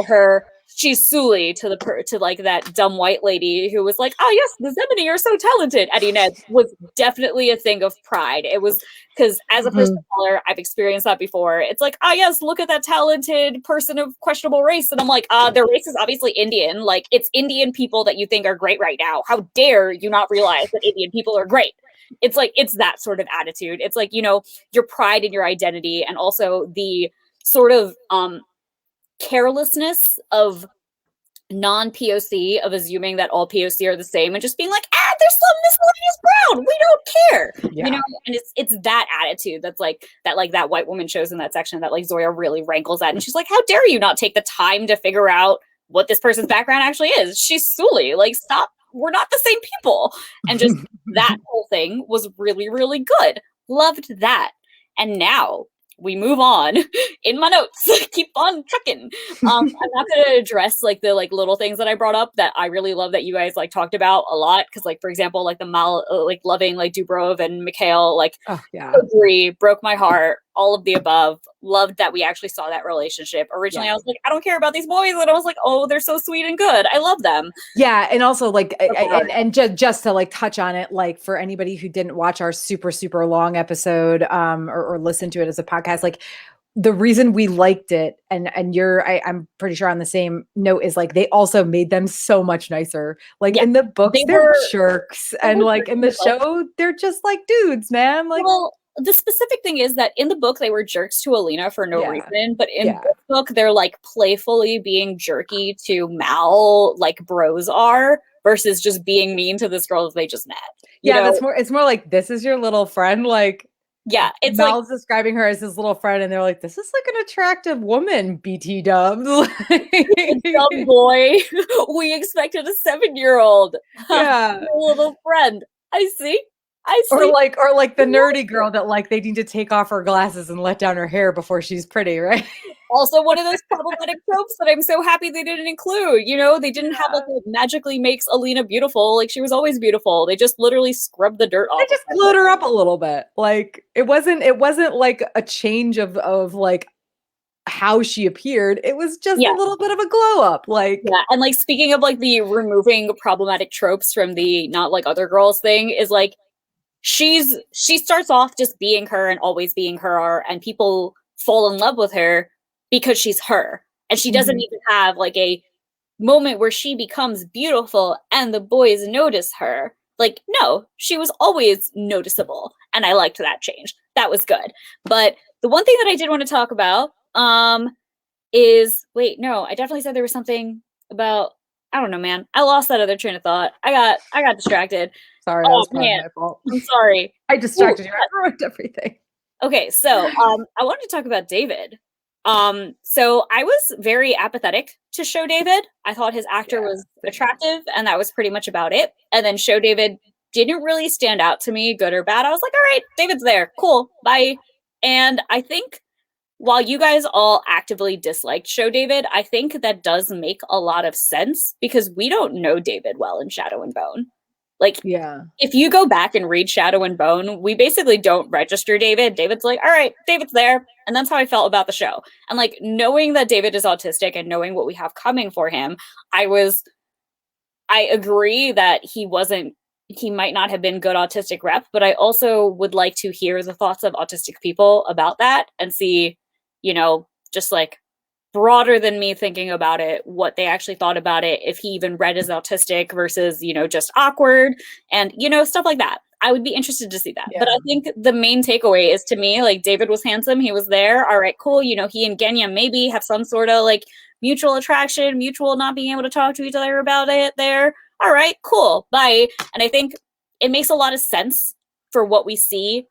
her she's Sully to like that dumb white lady who was like, oh yes, the Zemini are so talented. Eddie Ned was definitely a thing of pride. It was because as a person Mhm. of color, I've experienced that before. It's like, oh yes, look at that talented person of questionable race. And I'm like, their race is obviously Indian. Like it's Indian people that you think are great right now. How dare you not realize that Indian people are great? It's like it's that sort of attitude. It's like your pride in your identity, and also the sort of carelessness of non-POC of assuming that all POC are the same and just being like, there's some miscellaneous brown, we don't care, Yeah. and it's that attitude that's like that white woman shows in that section that like Zoya really rankles at, and she's like, how dare you not take the time to figure out what this person's background actually is? She's Sully, like stop, we're not the same people. And just that whole thing was really, really good. Loved that. And now we move on in my notes. Keep on trucking. I'm not gonna address like the like little things that I brought up that I really love that you guys like talked about a lot. Cause like for example, like the like loving like Dubrov and Mikhail, like Oh yeah. agree, broke my heart, all of the above. Loved that we actually saw that relationship. Originally, Yeah. I was like, I don't care about these boys, and I was like, oh, they're so sweet and good. I love them. Yeah, and also like and just to like touch on it, like for anybody who didn't watch our super long episode or listen to it as a podcast, like the reason we liked it and I'm pretty sure on the same note is like they also made them so much nicer. Like Yeah, in the books they they're were. jerks They and were like in the show they're just like dudes, man. Like well, the specific thing is that in the book they were jerks to Alina for no yeah. reason, but in Yeah. this book they're like playfully being jerky to Mal, like bros are, versus just being mean to this girl that they just met. Yeah, that's more it's more like this is your little friend, like Yeah, it's like Mel's describing her as his little friend, and they're like, "This is like an attractive woman." BT Dubs, a dumb boy. We expected a 7-year-old. yeah, Little friend. I see. I see. or like the nerdy girl that like they need to take off her glasses and let down her hair before she's pretty, right? Also one of those problematic tropes that I'm so happy they didn't include. They didn't have like a magically makes Alina beautiful. Like she was always beautiful. They just literally scrubbed the dirt They off of just her. glued her up a little bit. Like it wasn't like a change of like how she appeared. It was just a Yeah. little bit of a glow up. Like, Yeah, and like speaking of like the removing problematic tropes from the not like other girls thing is like she starts off just being her and always being her, and people fall in love with her because she's her. And she doesn't mhm. even have like a moment where she becomes beautiful and the boys notice her. Like, no, she was always noticeable. And I liked that change. That was good. But the one thing that I did want to talk about is wait, no, I definitely said there was something about I don't know, man. I lost that other train of thought. I got distracted. Sorry, that Oh was probably man, my fault. I'm sorry. I Ooh, distracted you. I ruined everything. okay, so I wanted to talk about David. So I was very apathetic to Show David. I thought his actor Yeah. was attractive, and that was pretty much about it. And then Show David didn't really stand out to me, good or bad. I was like, all right, David's there, cool, bye. And I think while you guys all actively disliked Show David, I think that does make a lot of sense because we don't know David well in Shadow and Bone. Like, Yeah. if you go back and read Shadow and Bone, we basically don't register David. David's like, all right, David's there. And that's how I felt about the show. And like knowing that David is autistic and knowing what we have coming for him, I agree that he might not have been good autistic rep, but I also would like to hear the thoughts of autistic people about that and see, just like broader than me thinking about it, what they actually thought about it, if he even read as autistic versus, just awkward and, stuff like that. I would be interested to see that. But I Yeah. think the main takeaway is to me, like David was handsome. He was there. All right, cool. He and Genya maybe have some sort of like mutual attraction, mutual not being able to talk to each other about it there. All right, cool. Bye. And I think it makes a lot of sense for what we see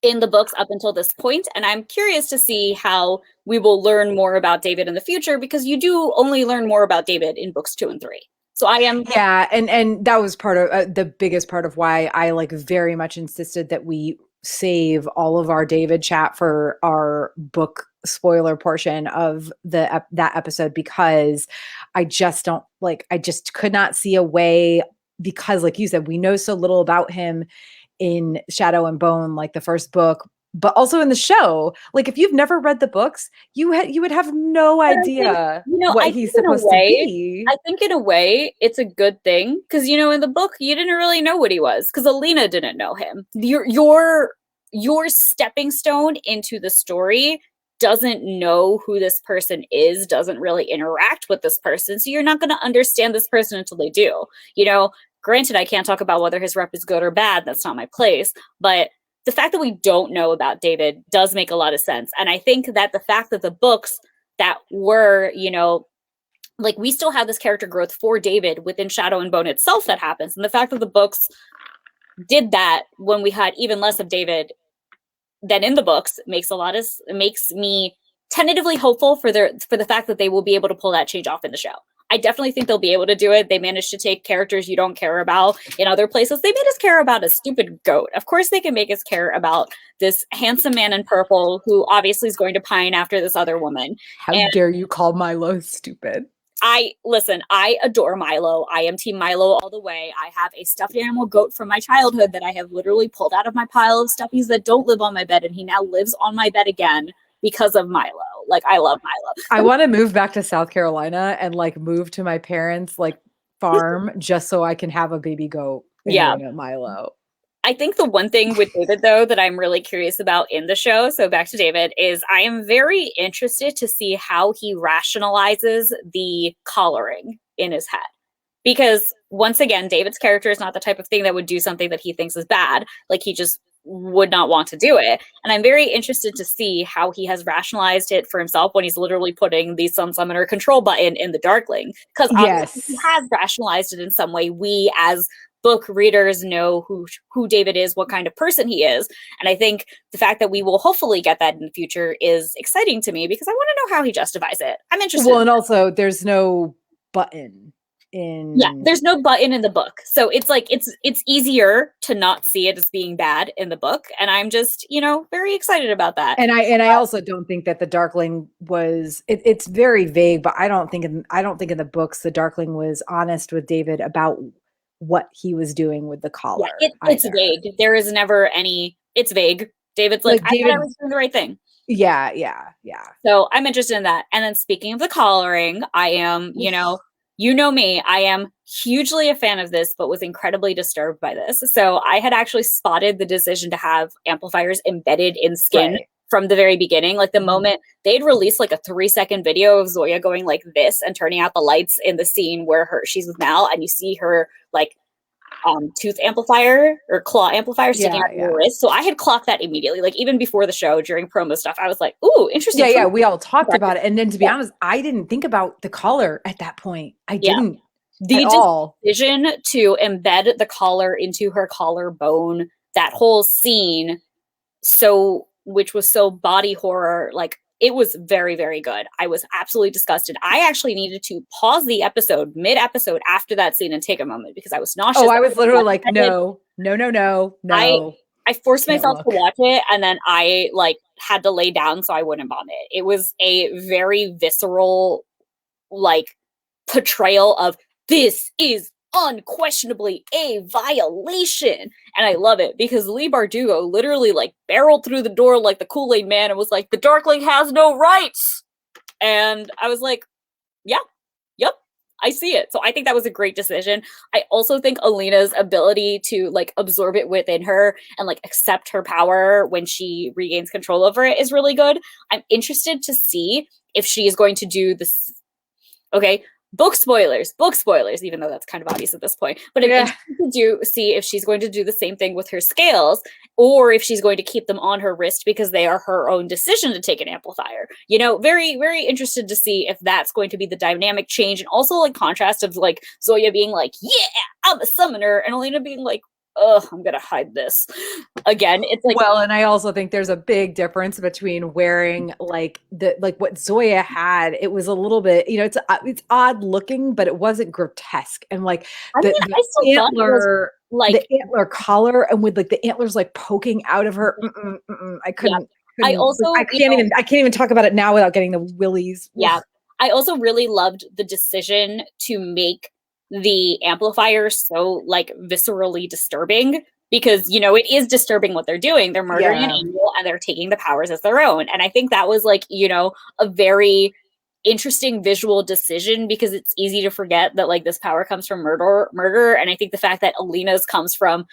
in the books up until this point, and I'm curious to see how we will learn more about David in the future because you do only learn more about David in books 2 and 3. So I am Yeah, and that was part of the biggest part of why I like very much insisted that we save all of our David chat for our book spoiler portion of that episode, because I just could not see a way, because like you said, we know so little about him in Shadow and Bone, like the first book, but also in the show. Like if you've never read the books, you would have no but I think, idea what I he's think in a supposed to way, be. it's a good thing because in the book you didn't really know what he was because Alina didn't know him. Your stepping stone into the story doesn't know who this person is, doesn't really interact with this person, so you're not going to understand this person until they do. Granted, I can't talk about whether his rep is good or bad. That's not my place, but the fact that we don't know about David does make a lot of sense. And I think that the fact that the books that were, like we still have this character growth for David within Shadow and Bone itself that happens. And the fact that the books did that when we had even less of David than in the books makes me tentatively hopeful for the fact that they will be able to pull that change off in the show. I definitely think they'll be able to do it. They managed to take characters you don't care about in other places. They made us care about a stupid goat. Of course, they can make us care about this handsome man in purple who obviously is going to pine after this other woman. How And dare you call Milo stupid? I adore Milo. I am Team Milo all the way. I have a stuffed animal goat from my childhood that I have literally pulled out of my pile of stuffies that don't live on my bed, and he now lives on my bed again because of Milo. Like, I love I Milo. want to move back to South Carolina and like move to my parents' like farm just so I can have a baby goat and Yeah. name it Milo. I think the one thing with David, though, that I'm really curious about in the show, so back to David, is I am very interested to see how he rationalizes the collaring in his head. Because once again, David's character is not the type of thing that would do something that he thinks is bad. Like, he just would not want to do it. And I'm very interested to see how he has rationalized it for himself when he's literally putting the Sun Summoner control button in the Darkling. Because obviously he Yes. has rationalized it in some way. We, as book readers, know who David is, what kind of person he is. And I think the fact that we will hopefully get that in the future is exciting to me because I want to know how he justifies it. I'm interested. Well, and also there's no button Yeah, in. there's no button in the book. So it's like it's easier to not see it as being bad in the book. And I'm just, very excited about that. And I also don't think that the Darkling was it's very vague, but I don't think in the books the Darkling was honest with David about what he was doing with the Yeah, collar it's either. vague. There is never any, it's vague. David's like, Like I thought I David was doing the right thing. Yeah, yeah, yeah. So I'm interested in that. And then speaking of the collaring, I am, you know me, I am hugely a fan of this, but was incredibly disturbed by this. So I had actually spotted the decision to have amplifiers embedded in skin Right. from the very beginning. Like the Mhm. moment they'd released like a 3-second video of Zoya going like this and turning out the lights in the scene where she's with Mal, and you see her like tooth amplifier or claw amplifier sticking Yeah, out of her yeah. wrist. So I had clocked that immediately. Like even before the show, during promo stuff, I was like, "Ooh, interesting Yeah, choice." yeah, we all talked about it, and then to be Yeah, honest, I didn't think about the collar at that point. I yeah. didn't at The all. decision to embed the collar into her collarbone, that whole scene, which was so body horror, like it was very, very good. I was absolutely disgusted. I actually needed to pause the episode mid-episode after that scene and take a moment because I was Oh, nauseous. I was literally like, I "No, no, no, no, I no, I forced can't myself to look." watch it, and then I like had to lay down so I wouldn't vomit. It was a very visceral like portrayal of this is unquestionably a violation. And I love it because Lee Bardugo literally like barreled through the door like the Kool-Aid man and was like, the Darkling has no rights. And I was like, yeah, yep, I see it. So I think that was a great decision. I also think Alina's ability to like absorb it within her and like accept her power when she regains control over it is really good. I'm interested to see if she is going to do this. Okay, book spoilers, even though that's kind of obvious at this point. But I'm Yeah. interested to see if she's going to do the same thing with her scales, or if she's going to keep them on her wrist because they are her own decision to take an amplifier. Very, very interested to see if that's going to be the dynamic change, and also like contrast of like Zoya being like, "Yeah, I'm a summoner," and Elena being like, "Ugh, I'm gonna hide this." Again, it's like, Well, and I also think there's a big difference between wearing like what Zoya had. It was a little bit, it's odd looking, but it wasn't grotesque. And like I mean, I still thought it was the like, antler collar, and with like the antlers like poking out of her. I yeah. couldn't, I couldn't. also, I can't even talk about it now without getting the willies. yeah. Ugh. I also really loved the decision to make the amplifier so like viscerally disturbing because it is disturbing what they're doing. They're murdering an Yeah. angel and they're taking the powers as their own. And I think that was like, a very interesting visual decision because it's easy to forget that like this power comes from murder. And I think the fact that Alina's comes from,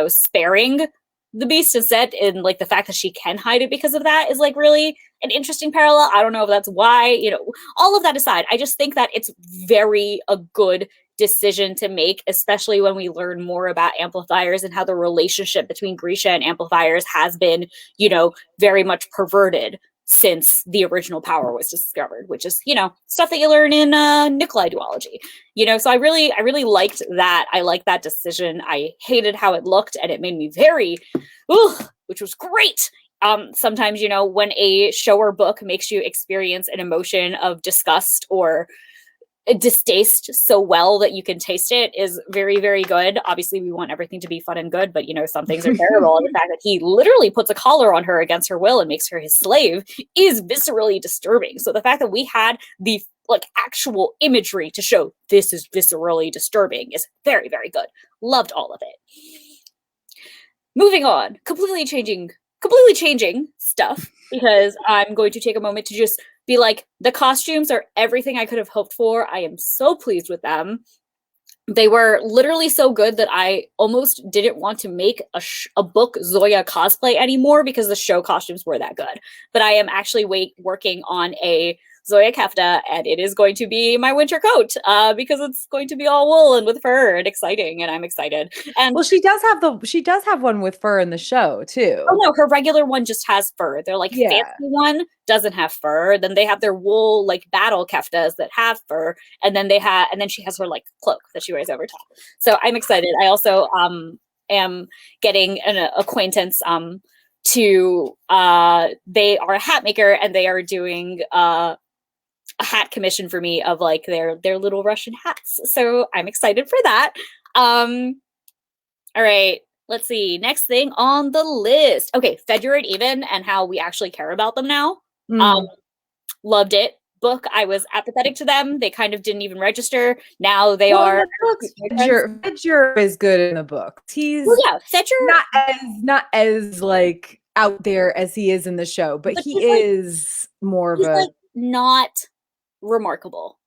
sparing the beast instead, and like the fact that she can hide it because of that is like really an interesting parallel. I don't know if that's why, all of that aside, I just think that it's very a good decision to make, especially when we learn more about amplifiers and how the relationship between Grisha and amplifiers has been, very much perverted since the original power was discovered, which is, stuff that you learn in Nikolai duology. So I really liked that. I liked that decision. I hated how it looked, and it made me very, which was great. Sometimes, when a show or book makes you experience an emotion of disgust or distaste so well that you can taste it is very, very good. Obviously, we want everything to be fun and good, but some things are terrible. And the fact that he literally puts a collar on her against her will and makes her his slave is viscerally disturbing. So the fact that we had the like actual imagery to show this is viscerally disturbing is very, very good. Loved all of it. Moving on, completely changing stuff because I'm going to take a moment to just be like, the costumes are everything I could have hoped for. I am so pleased with them. They were literally so good that I almost didn't want to make a book Zoya cosplay anymore because the show costumes were that good. But I am actually working on a Zoya kefta, and it is going to be my winter coat because it's going to be all wool and with fur and exciting, and I'm excited. And Well, she does have one with fur in the show oh too. no, her regular one just has fur. Their like fancy Yeah. one doesn't have fur. Then they have their wool like battle keftas that have fur, and then she has her like cloak that she wears over top. So I'm excited. I also am getting an acquaintance to they are a hat maker and they are doing a hat commission for me of like their little Russian hats. So I'm excited for that. All right. Let's see. Next thing on the list. Okay, Federated Even and how we actually care about them now. Um, Mm. Loved it. Book, I was apathetic to them. They kind of didn't even register. Now they Well, in are the books, friends. Fedger is good in the books. Well, He's yeah, Fetcher. not as like out there as he is in the show, but But he is more of he's a like not remarkable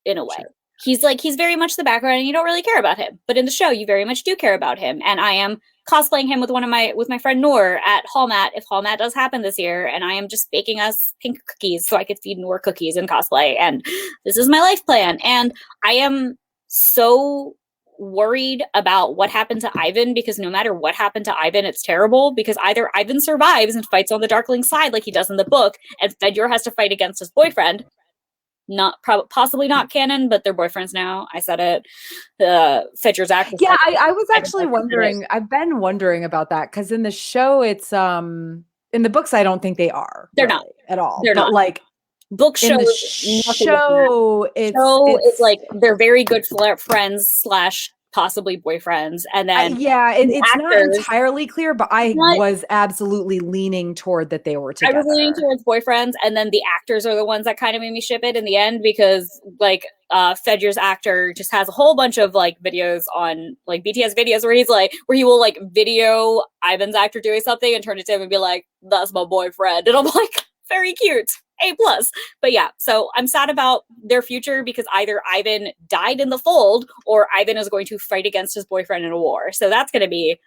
in a way. sure. He's very much the background and you don't really care about him. But in the show you very much do care about him. And I am cosplaying him with my friend Noor at Hallmat if Hallmat does happen this year, and I am just baking us pink cookies so I could feed Noor cookies and cosplay, and this is my life plan. And I am so worried about what happened to Ivan, because no matter what happened to Ivan, it's terrible, because either Ivan survives and fights on the Darkling side like he does in the book, and Fedor has to fight against his boyfriend. Not possibly not canon, but they're boyfriends now. I said it. Fedor's actress. Yeah, I was actually wondering. I've been wondering about that because in the show, it's in the books. I don't think they are. They're really, not at all. They're but not. like Book in the shows nothing. show, It's like they're very good friends slash possibly boyfriends, and then yeah, it's not actors, entirely clear, but I was absolutely leaning toward that they were together. I was leaning towards boyfriends, and then the actors are the ones that kind of made me ship it in the end, because like Fedor's actor just has a whole bunch of like videos on like BTS videos where he will like video Ivan's actor doing something and turn it to him and be like, "That's my boyfriend," and I'm like, very cute. A plus. But yeah, so I'm sad about their future because either Ivan died in the fold or Ivan is going to fight against his boyfriend in a war. So that's gonna be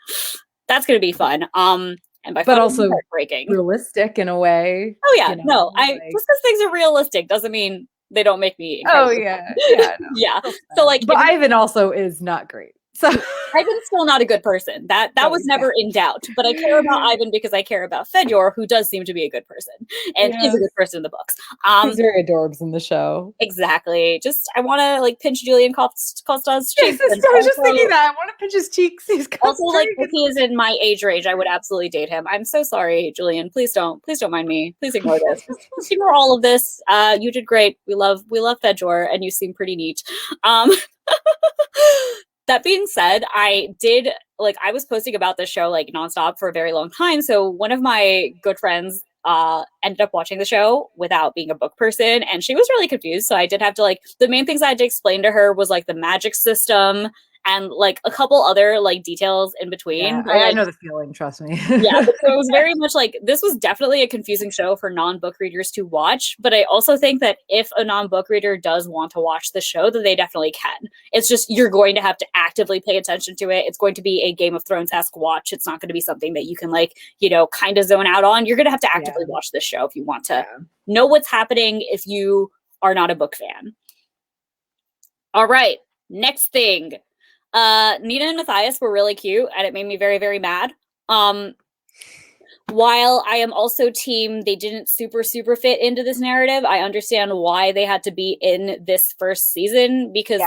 fun. And by but fun, also heartbreaking, realistic in a way. Oh yeah, no, just because things are realistic doesn't mean they don't make me. Oh yeah, no. Yeah. So like, but Ivan also is not great. So Ivan's still not a good person. That was never in doubt. But I care about Ivan because I care about Fedor, who does seem to be a good person and is a good person in the books. He's very adorbs in the show. Exactly. Just I want to like pinch Julian Costa's cheeks. Yes, I was just thinking that. I want to pinch his cheeks. He's also like if he is in my age range, I would absolutely date him. I'm so sorry, Julian. Please don't mind me. Please ignore this. Just ignore all of this. You did great. We love Fedor, and you seem pretty neat. That being said, I was posting about this show like nonstop for a very long time. So one of my good friends ended up watching the show without being a book person, and she was really confused. So I did have to the main things I had to explain to her was like the magic system and like a couple other like details in between. Yeah, but, I know the feeling, trust me. Yeah, so it was very much like this was definitely a confusing show for non-book readers to watch, but I also think that if a non-book reader does want to watch the show, then they definitely can. It's just you're going to have to actively pay attention to it. It's going to be a Game of Thrones-esque watch. It's not going to be something that you can kind of zone out on. You're going to have to actively watch this show if you want to know what's happening if you are not a book fan. All right, next thing. Nina and Matthias were really cute, and it made me very, very mad. While I am also team they didn't super fit into this narrative, I understand why they had to be in this first season, because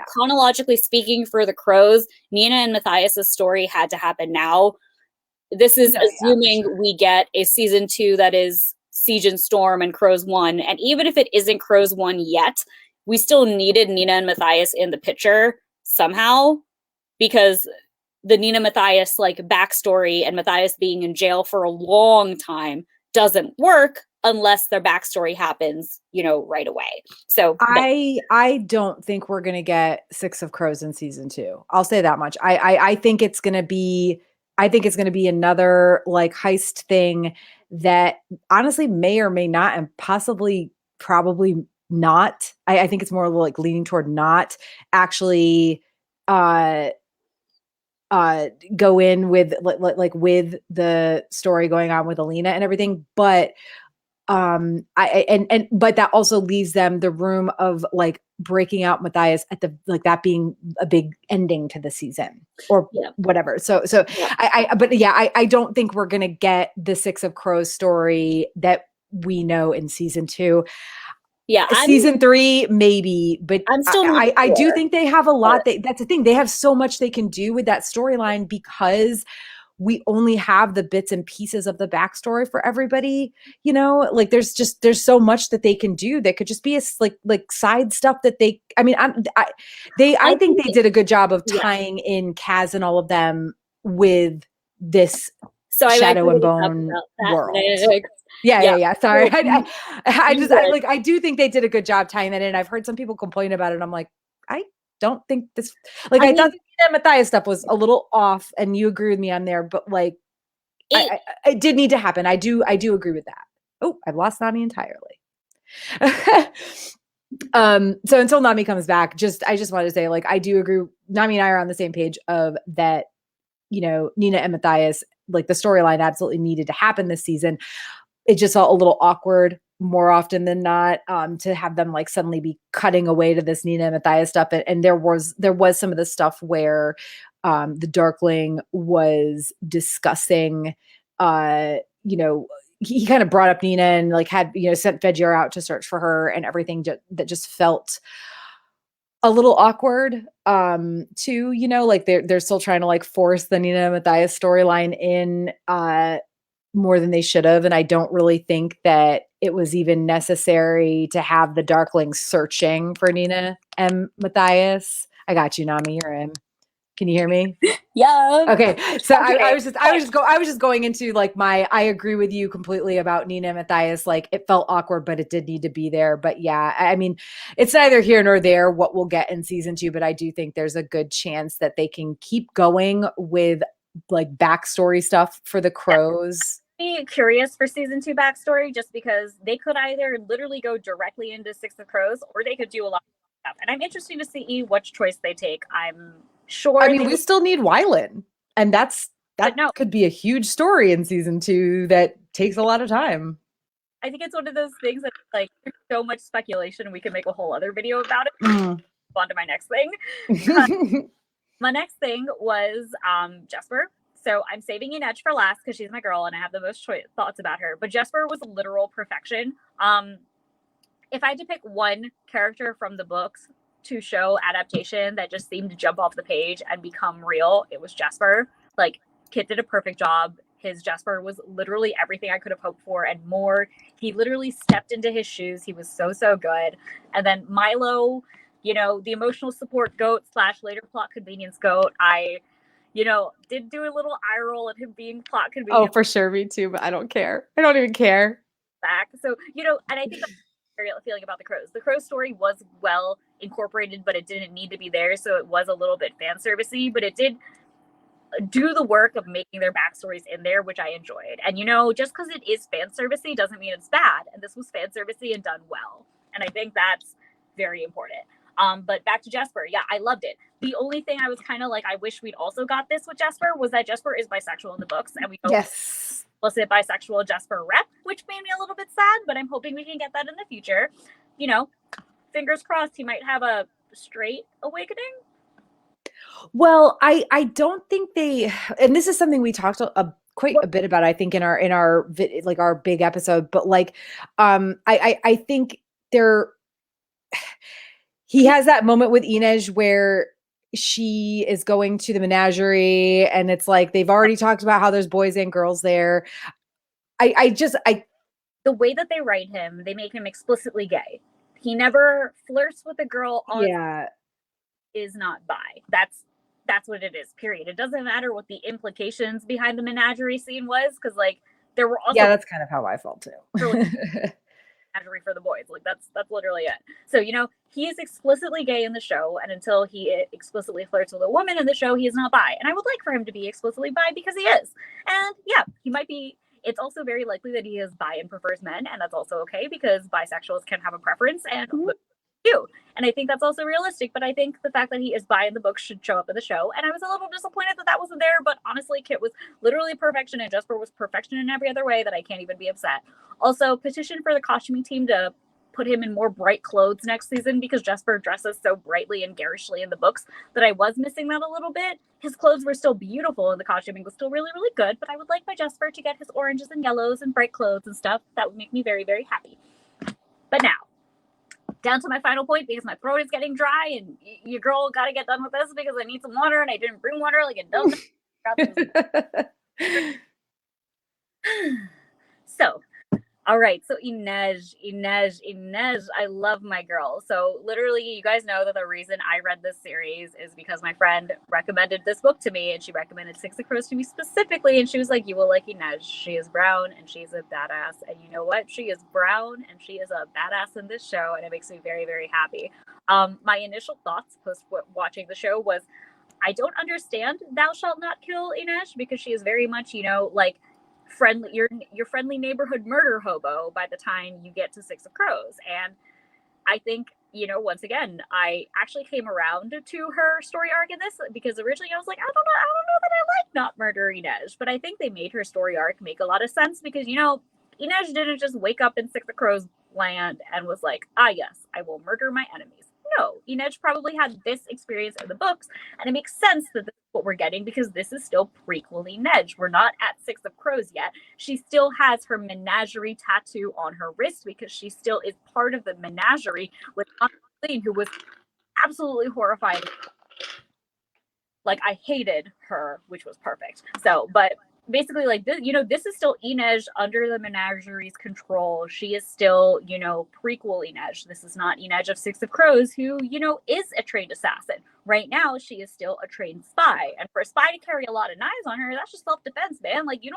chronologically speaking for the Crows, Nina and Matthias' story had to happen now. This is assuming we get a season 2 that is Siege and Storm and Crows 1, and even if it isn't Crows 1 yet, we still needed Nina and Matthias in the picture somehow, because the Nina Matthias backstory and Matthias being in jail for a long time doesn't work unless their backstory happens, right away. So I don't think we're gonna get 6 of Crows in season 2. I'll say that much. I think it's gonna be another heist thing that honestly may or may not, and probably not. I think it's more leaning toward not actually go in with with the story going on with Alina and everything, but but that also leaves them the room of breaking out Matthias at the that being a big ending to the season or whatever. So I don't think we're gonna get the 6 of Crows story that we know in season 2. Yeah, season 3 maybe, but I'm still I do think they have a lot. That's the thing. They have so much they can do with that storyline because we only have the bits and pieces of the backstory for everybody. There's so much that they can do that could just be a side stuff that they. I mean, I think they did a good job of tying in Kaz and all of them with this Shadow and Bone world. Yeah. Sorry. I do think they did a good job tying that in. I've heard some people complain about it. And I'm like, I don't think this, I thought the Matthias stuff was a little off, and you agree with me on there, but It It did need to happen. I do agree with that. Oh, I've lost Nami entirely. So until Nami comes back, I just wanted to say, like, I do agree. Nami and I are on the same page of that, Nina and Matthias, like, the storyline absolutely needed to happen this season. It just felt a little awkward more often than not, to have them like suddenly be cutting away to this Nina and Matthias stuff. And there was some of the stuff where the Darkling was discussing, uh, you know, he kind of brought up Nina and like had, sent Veggier out to search for her and everything that just felt a little awkward, too, like they're still trying to like force the Nina and Matthias storyline in, more than they should have. And I don't really think that it was even necessary to have the Darklings searching for Nina and Matthias. I got you, Nami. You're in. Can you hear me? Yeah. Okay. So Okay. I was just going into like I agree with you completely about Nina and Matthias. Like, it felt awkward, but it did need to be there. But yeah, I mean, it's neither here nor there what we'll get in season 2, but I do think there's a good chance that they can keep going with like backstory stuff for the crows. Be curious for season 2 backstory, just because they could either literally go directly into Six of Crows, or they could do a lot of stuff. And I'm interested to see which choice they take. I'm sure. I mean, we still need Wylan, and that could be a huge story in season 2 that takes a lot of time. I think it's one of those things that, like, there's so much speculation, we can make a whole other video about it. On to my next thing. My next thing was Jesper. So I'm saving Inej for last because she's my girl and I have the most thoughts about her. But Jesper was literal perfection. If I had to pick one character from the books to show adaptation that just seemed to jump off the page and become real, it was Jesper. Like, Kit did a perfect job. His Jesper was literally everything I could have hoped for and more. He literally stepped into his shoes. He was so, so good. And then Milo, the emotional support goat / later plot convenience goat. I did do a little eye roll at him being plot convenience. Oh, for sure. Me too, but I don't care. I don't even care. Back. So, and I think that's the feeling about the crows. The crow story was well incorporated, but it didn't need to be there. So it was a little bit fan servicey, but it did do the work of making their backstories in there, which I enjoyed. And, just because it is fan servicey doesn't mean it's bad. And this was fan servicey and done well. And I think that's very important. But back to Jesper. Yeah, I loved it. The only thing I was kind of like, I wish we'd also got this with Jesper, was that Jesper is bisexual in the books. And we know explicit bisexual Jesper rep, which made me a little bit sad, but I'm hoping we can get that in the future. Fingers crossed he might have a straight awakening. Well, I don't think they, and this is something we talked quite a bit about, I think, in our like our big episode, but like, I think he has that moment with Inej where she is going to the menagerie and it's like they've already talked about how there's boys and girls there. The way that they write him, they make him explicitly gay. He never flirts with a girl is not bi. That's what it is, period. It doesn't matter what the implications behind the menagerie scene was, because like there were also that's kind of how I felt too. Menagerie for the boys, like that's literally it. So he is explicitly gay in the show, and until he explicitly flirts with a woman in the show, he is not bi. And I would like for him to be explicitly bi, because he is. And yeah, he might be. It's also very likely that he is bi and prefers men, and that's also okay, because bisexuals can have a preference and do. And I think that's also realistic, but I think the fact that he is bi in the book should show up in the show. And I was a little disappointed that wasn't there, but honestly, Kit was literally perfection and Jesper was perfection in every other way that I can't even be upset. Also, petition for the costuming team to put him in more bright clothes next season, because Jesper dresses so brightly and garishly in the books that I was missing that a little bit. His clothes were still beautiful and the costuming was still really, really good, but I would like my Jesper to get his oranges and yellows and bright clothes and stuff. That would make me very, very happy. But now, down to my final point, because my throat is getting dry and your girl got to get done with this because I need some water and I didn't bring water like it does. So, all right. So Inej, I love my girl. So literally, you guys know that the reason I read this series is because my friend recommended this book to me, and she recommended Six of Crows to me specifically. And she was like, you will like Inej. She is brown and she's a badass. And you know what? She is brown and she is a badass in this show. And it makes me very, very happy. My initial thoughts post watching the show was, I don't understand Thou Shalt Not Kill Inej, because she is very much, like, your friendly neighborhood murder hobo by the time you get to Six of Crows. And I think, once again, I actually came around to her story arc in this because originally I was like, I don't know that I like not murdering Inej, but I think they made her story arc make a lot of sense because, Inej didn't just wake up in Six of Crows land and was like, yes, I will murder my enemies. No, Inej probably had this experience in the books, and it makes sense that this is what we're getting because this is still prequel Inej. We're not at Six of Crows yet. She still has her menagerie tattoo on her wrist because she still is part of the menagerie with Aunt, who was absolutely horrifying. Like, I hated her, which was perfect. So, but basically, like, this is still Inej under the menagerie's control. She is still, prequel Inej. This is not Inej of Six of Crows, who, is a trained assassin. Right now, she is still a trained spy. And for a spy to carry a lot of knives on her, that's just self-defense, man. Like, you're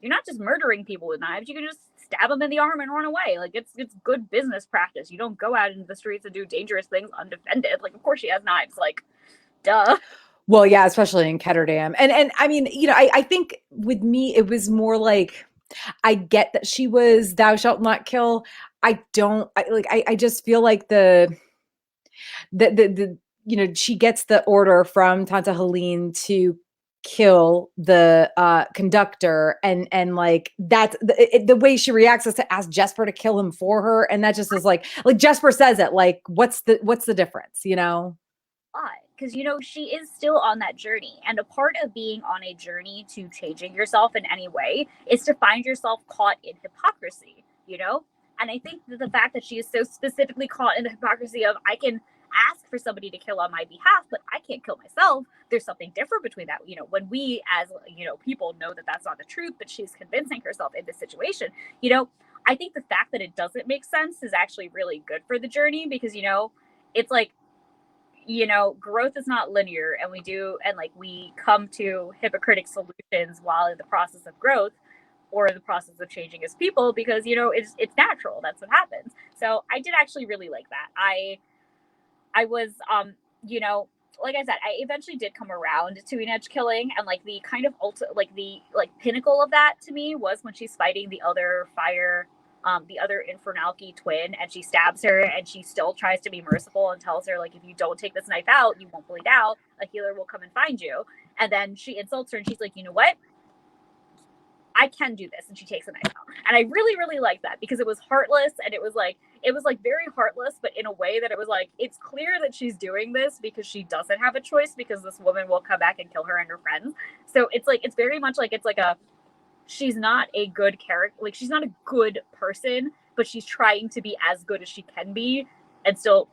not just murdering people with knives. You can just stab them in the arm and run away. Like, it's good business practice. You don't go out into the streets and do dangerous things undefended. Like, of course she has knives. Like, duh. Well, yeah, especially in Ketterdam. And I mean, I think with me, it was more like, I get that she was thou shalt not kill. I just feel like she gets the order from Tanta Helene to kill the conductor, and like that's the way she reacts is to ask Jesper to kill him for her, and that just is like Jesper says it, like what's the difference, because she is still on that journey, and a part of being on a journey to changing yourself in any way is to find yourself caught in hypocrisy, and I think that the fact that she is so specifically caught in the hypocrisy of, I can ask for somebody to kill on my behalf, but I can't kill myself. There's something different between that. When we as people know that that's not the truth, but she's convincing herself in this situation, I think the fact that it doesn't make sense is actually really good for the journey because it's like, growth is not linear, and we come to hypocritic solutions while in the process of growth or the process of changing as people because it's natural. That's what happens. So I did actually really like that. I was like I said, I eventually did come around to Inej killing, and like the kind of the pinnacle of that to me was when she's fighting the other the other Infernalky twin, and she stabs her, and she still tries to be merciful and tells her, like, if you don't take this knife out, you won't bleed out. A healer will come and find you. And then she insults her, and she's like, you know what? I can do this. And she takes a knife out. And I really, really like that because it was heartless, and it was very heartless, but in a way that it was like, it's clear that she's doing this because she doesn't have a choice because this woman will come back and kill her and her friends. So it's very much like, it's like she's not a good character. Like, she's not a good person, but she's trying to be as good as she can be and still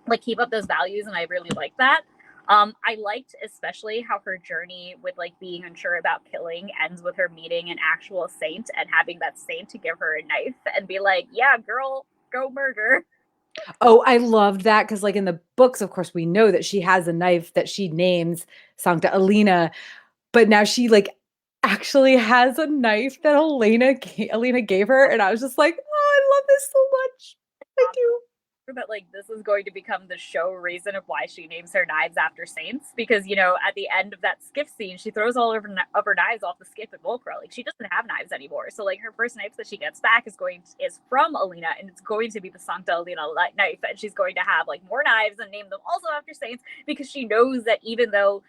like keep up those values. And I really like that. I liked especially how her journey with like being unsure about killing ends with her meeting an actual saint and having that saint to give her a knife and be like, yeah, girl, go murder. Oh, I loved that because, like, in the books, of course, we know that she has a knife that she names Sancta Elena, but now she like actually has a knife that Elena gave her, and I was just like, oh, I love this so much. Thank you. That like this is going to become the show reason of why she names her knives after saints, because at the end of that skiff scene she throws all of her knives off the skiff at Volcra. Like, she doesn't have knives anymore, so like her first knife that she gets back is from Alina, and it's going to be the Sancta Elena knife, and she's going to have like more knives and name them also after saints because she knows that even though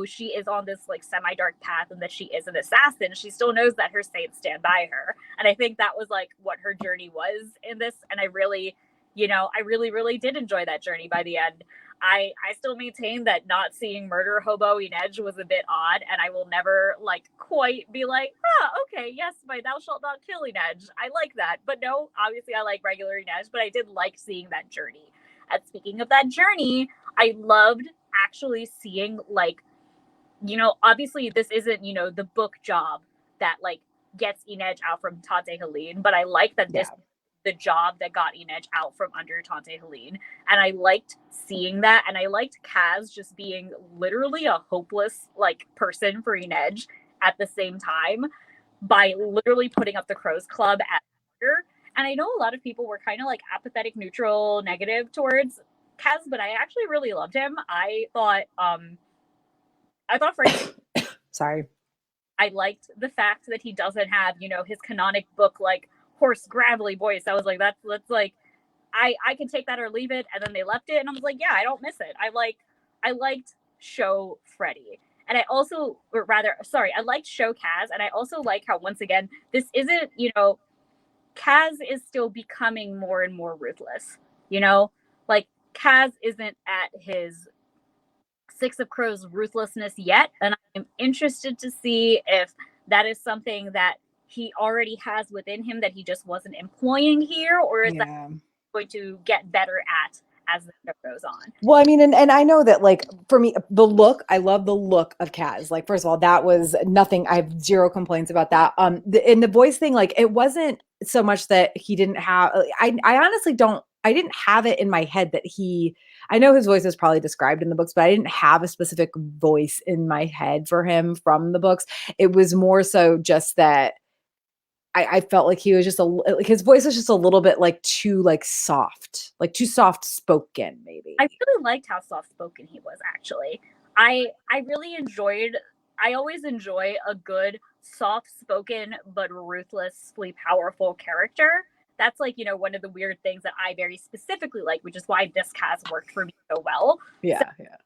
she is on this like semi-dark path and that she is an assassin, she still knows that her saints stand by her. And I think that was like what her journey was in this, and I really really did enjoy that journey by the end. I still maintain that not seeing murder hobo Inej was a bit odd, and I will never like quite be like, okay, yes, by thou shalt not kill Inej. I like that. But no, obviously I like regular Inej, but I did like seeing that journey. And speaking of that journey, I loved actually seeing like, obviously this isn't, the book job that like gets Inej out from Tante Helene, but I like that this the job that got Inej out from under Tante Helene. And I liked seeing that. And I liked Kaz just being literally a hopeless like person for Inej at the same time by literally putting up the Crows Club at her. And I know a lot of people were kind of like apathetic, neutral, negative towards Kaz, but I actually really loved him. I thought Frank sorry. I liked the fact that he doesn't have, you know, his canonic book like hoarse, gravelly voice. I was like, that's like, I can take that or leave it. And then they left it, and I was like, yeah, I don't miss it. I liked show Freddy. And I also, or rather, sorry, I liked show Kaz, and I also like how, once again, this isn't, you know, Kaz is still becoming more and more ruthless. You know, like Kaz isn't at his Six of Crows ruthlessness yet, and I'm interested to see if that is something that he already has within him that he just wasn't employing here, or is that Yeah. going to get better at as the show goes on? Well, I mean, and I know that, like, for me, the look, I love the look of Kaz. Like, first of all, that was nothing. I have zero complaints about that. In the voice thing, like, it wasn't so much that he didn't have, I honestly don't, I didn't have it in my head that I know his voice is probably described in the books, but I didn't have a specific voice in my head for him from the books. It was more so just that I felt like he was just like his voice was just a little bit like too soft spoken, maybe. I really liked how soft spoken he was. Actually, I really enjoyed. I always enjoy a good soft spoken but ruthlessly powerful character. That's like, you know, one of the weird things that I very specifically like, which is why this cast worked for me so well. So Yeah, yeah.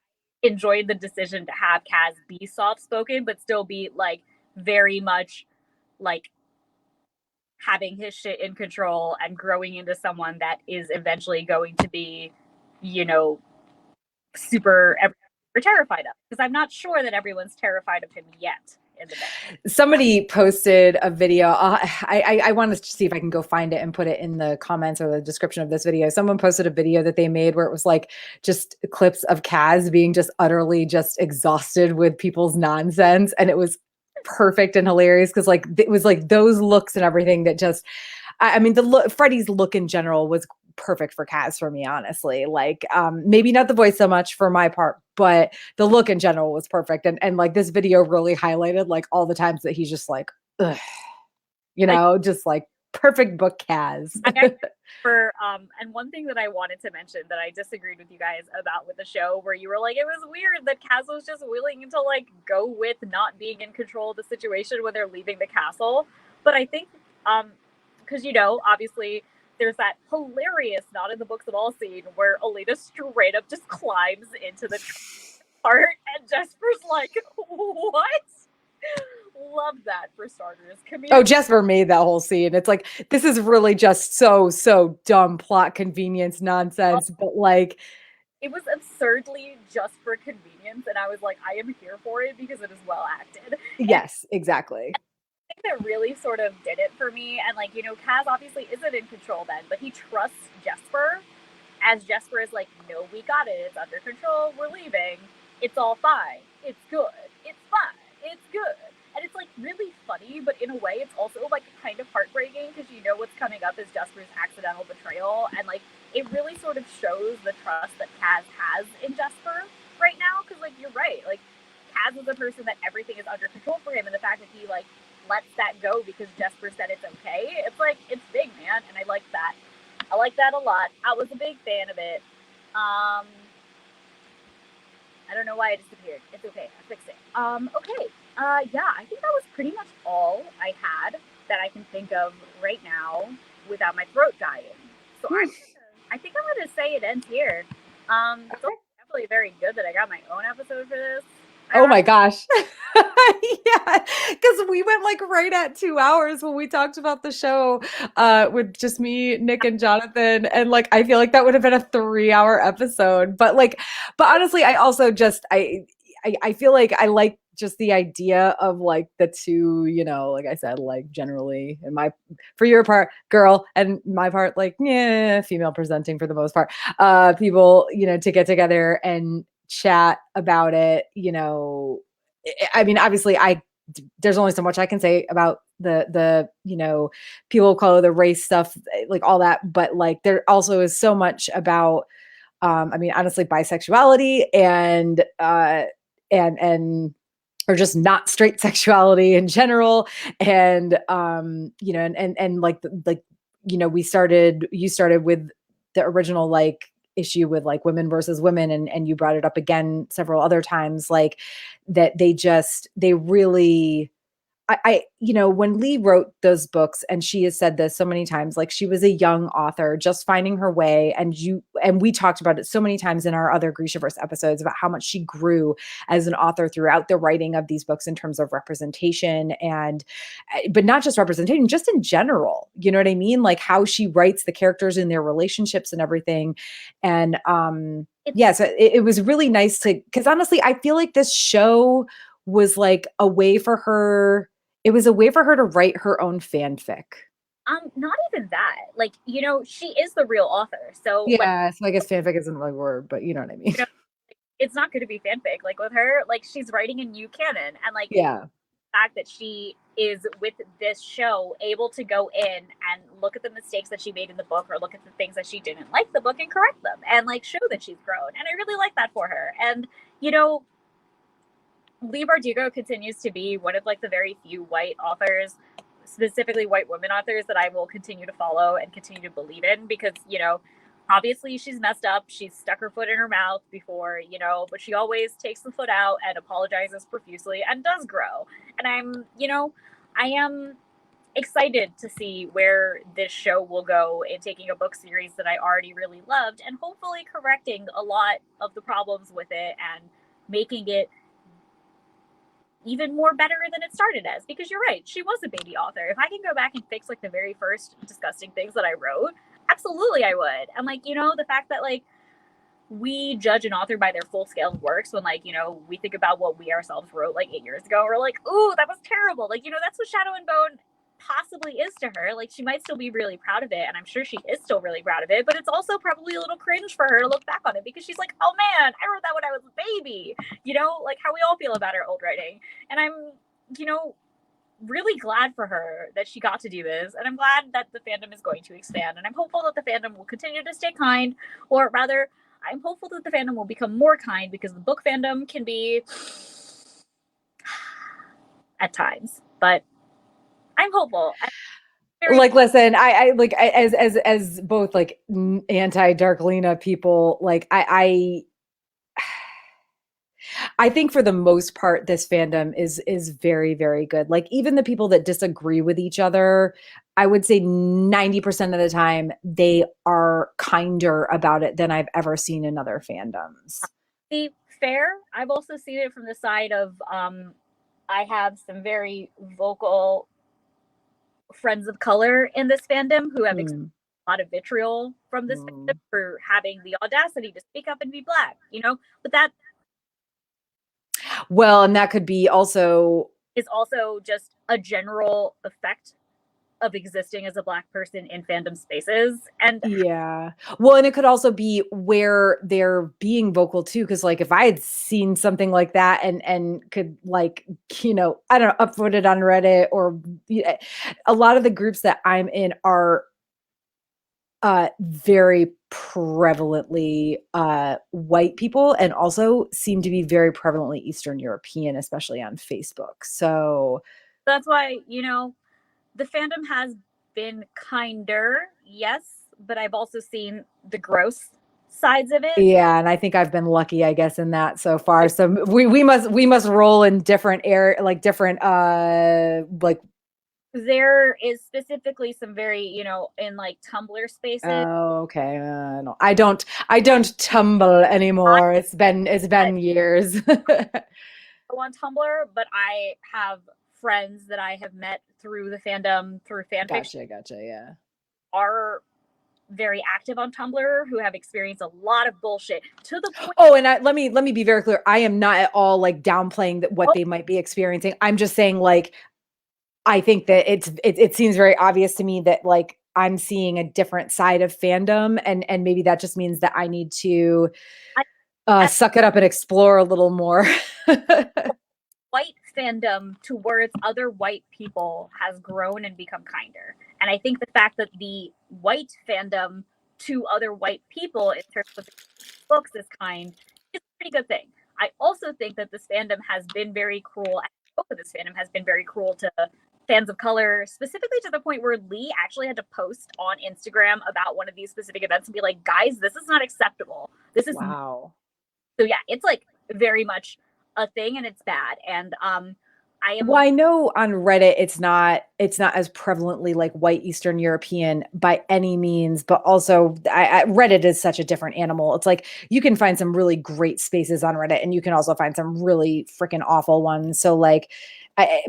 enjoyed the decision to have Kaz be soft spoken, but still be like very much like having his shit in control and growing into someone that is eventually going to be, you know, super terrified of. Because I'm not sure that everyone's terrified of him yet in the book. Somebody posted a video. I want to see if I can go find it and put it in the comments or the description of this video. Someone posted a video that they made where it was like just clips of Kaz being just utterly just exhausted with people's nonsense. And it was perfect and hilarious because like it was like those looks and everything that just, I mean, the look, Freddie's look in general was perfect for Kaz for me, honestly. Like, maybe not the voice so much for my part, but the look in general was perfect. And like this video really highlighted like all the times that he's just like, ugh, you know, just like perfect book Kaz. And one thing that I wanted to mention that I disagreed with you guys about with the show, where you were like, it was weird that Kaz was just willing to like go with not being in control of the situation when they're leaving the castle. But I think, because, you know, obviously there's that hilarious not in the books at all scene where Alita straight up just climbs into the cart and Jesper's like, what? Love that for starters. Oh, Jesper made that whole scene. It's like, this is really just so dumb plot convenience nonsense, but like it was absurdly just for convenience, and I was like, I am here for it because it is well acted. Yes, exactly. I think that really sort of did it for me. And like, you know, Kaz obviously isn't in control then, but he trusts Jesper, as Jesper is like, no, we got it, it's under control, we're leaving, it's all fine, it's good, it's fine, it's good. And it's like really funny, but in a way it's also like kind of heartbreaking because you know what's coming up is Jesper's accidental betrayal, and like it really sort of shows the trust that Kaz has in Jesper right now. Because like you're right, like Kaz is a person that everything is under control for him, and the fact that he like lets that go because Jesper said it's okay, it's like it's big, man, and I like that. I like that a lot. I was a big fan of it. I don't know why it disappeared. It's okay. I fixed it. Okay. Yeah, I think that was pretty much all I had that I can think of right now without my throat dying. So I think I'm going to say it ends here. Okay. It's definitely very good that I got my own episode for this. Oh my gosh. Yeah, because we went like right at 2 hours when we talked about the show with just me, Nick, and Jonathan. And like I feel like that would have been a 3-hour episode. But honestly, I also just I feel like I like just the idea of like the two, you know, like I said, like generally for your part, girl, and my part, like, yeah, female presenting for the most part, people, you know, to get together and chat about it, you know. I mean, obviously there's only so much I can say about the you know, people call it the race stuff, like all that, but like there also is so much about I mean, honestly, bisexuality and or just not straight sexuality in general. And you know, and like you know, you started with the original like issue with like women versus women, and you brought it up again several other times, like that they really you know, when Lee wrote those books, and she has said this so many times, like she was a young author just finding her way. And we talked about it so many times in our other Grishaverse episodes about how much she grew as an author throughout the writing of these books in terms of representation and, but not just representation, just in general, you know what I mean? Like how she writes the characters in their relationships and everything. And, yeah, so it was really nice because honestly, I feel like this show was like a way for her. It was a way for her to write her own fanfic. Not even that. Like, you know, she is the real author. So like, Yeah, so I guess fanfic isn't the right word, but you know what I mean. you know, it's not going to be fanfic. Like with her, like she's writing a new canon, and like Yeah. the fact that she is with this show able to go in and look at the mistakes that she made in the book, or look at the things that she didn't like the book and correct them, and like show that she's grown. And I really like that for her. And you know, Lee Bardugo continues to be one of like the very few white authors, specifically white women authors, that I will continue to follow and continue to believe in, because, you know, obviously she's messed up. She's stuck her foot in her mouth before, you know, but she always takes the foot out and apologizes profusely and does grow. And I'm, you know, I am excited to see where this show will go in taking a book series that I already really loved and hopefully correcting a lot of the problems with it and making it even more better than it started as. Because you're right, she was a baby author. If I can go back and fix like the very first disgusting things that I wrote, absolutely I would. And like, you know, the fact that like we judge an author by their full scale works, when like, you know, we think about what we ourselves wrote like 8 years ago, we're like, ooh, that was terrible. Like, you know, that's what Shadow and Bone possibly is to her. Like, she might still be really proud of it, and I'm sure she is still really proud of it, but it's also probably a little cringe for her to look back on it, because she's like, oh man, I wrote that when I was a baby, you know, like how we all feel about our old writing. And I'm, you know, really glad for her that she got to do this, and I'm glad that the fandom is going to expand, and I'm hopeful that the fandom will continue to stay kind, or rather, I'm hopeful that the fandom will become more kind, because the book fandom can be at times, but I'm hopeful. Like, listen, I like as both like anti Darklina people, like I think for the most part, this fandom is very, very good. Like even the people that disagree with each other, I would say 90% of the time they are kinder about it than I've ever seen in other fandoms. Be fair, I've also seen it from the side of I have some very vocal friends of color in this fandom who have experienced a lot of vitriol from this fandom for having the audacity to speak up and be Black, you know, but that well, and that could be also is also just a general effect of existing as a Black person in fandom spaces. And yeah. Well, and it could also be where they're being vocal too, because like if I had seen something like that and could like, you know, I don't know, upvote it on Reddit, or a lot of the groups that I'm in are very prevalently white people, and also seem to be very prevalently Eastern European, especially on Facebook. So that's why, you know, the fandom has been kinder, yes, but I've also seen the gross sides of it. yeah, and I think I've been lucky, I guess, in that so far. So we must roll in different like different like There is specifically some very, you know, in like Tumblr spaces. oh, okay. No, I don't tumble anymore. It's been years. On Tumblr, but I have friends that I have met through the fandom, through fanfiction, Gotcha, yeah. are very active on Tumblr, who have experienced a lot of bullshit to the point. Oh, and let me be very clear. I am not at all like downplaying that what they might be experiencing. I'm just saying, like, I think that it seems very obvious to me that like I'm seeing a different side of fandom, and maybe that just means that I need to suck it up and explore a little more. White fandom towards other white people has grown and become kinder. And I think the fact that the white fandom to other white people in terms of books is kind is a pretty good thing. I also think that this fandom has been very cruel. Both of this fandom has been very cruel to fans of color, specifically to the point where Lee actually had to post on Instagram about one of these specific events and be like, guys, this is not acceptable. This is wow. so yeah, it's like very much a thing, and it's bad. And I Well, am I know on Reddit it's not as prevalently like white Eastern European by any means, but also Reddit is such a different animal. It's like you can find some really great spaces on Reddit, and you can also find some really freaking awful ones. So like,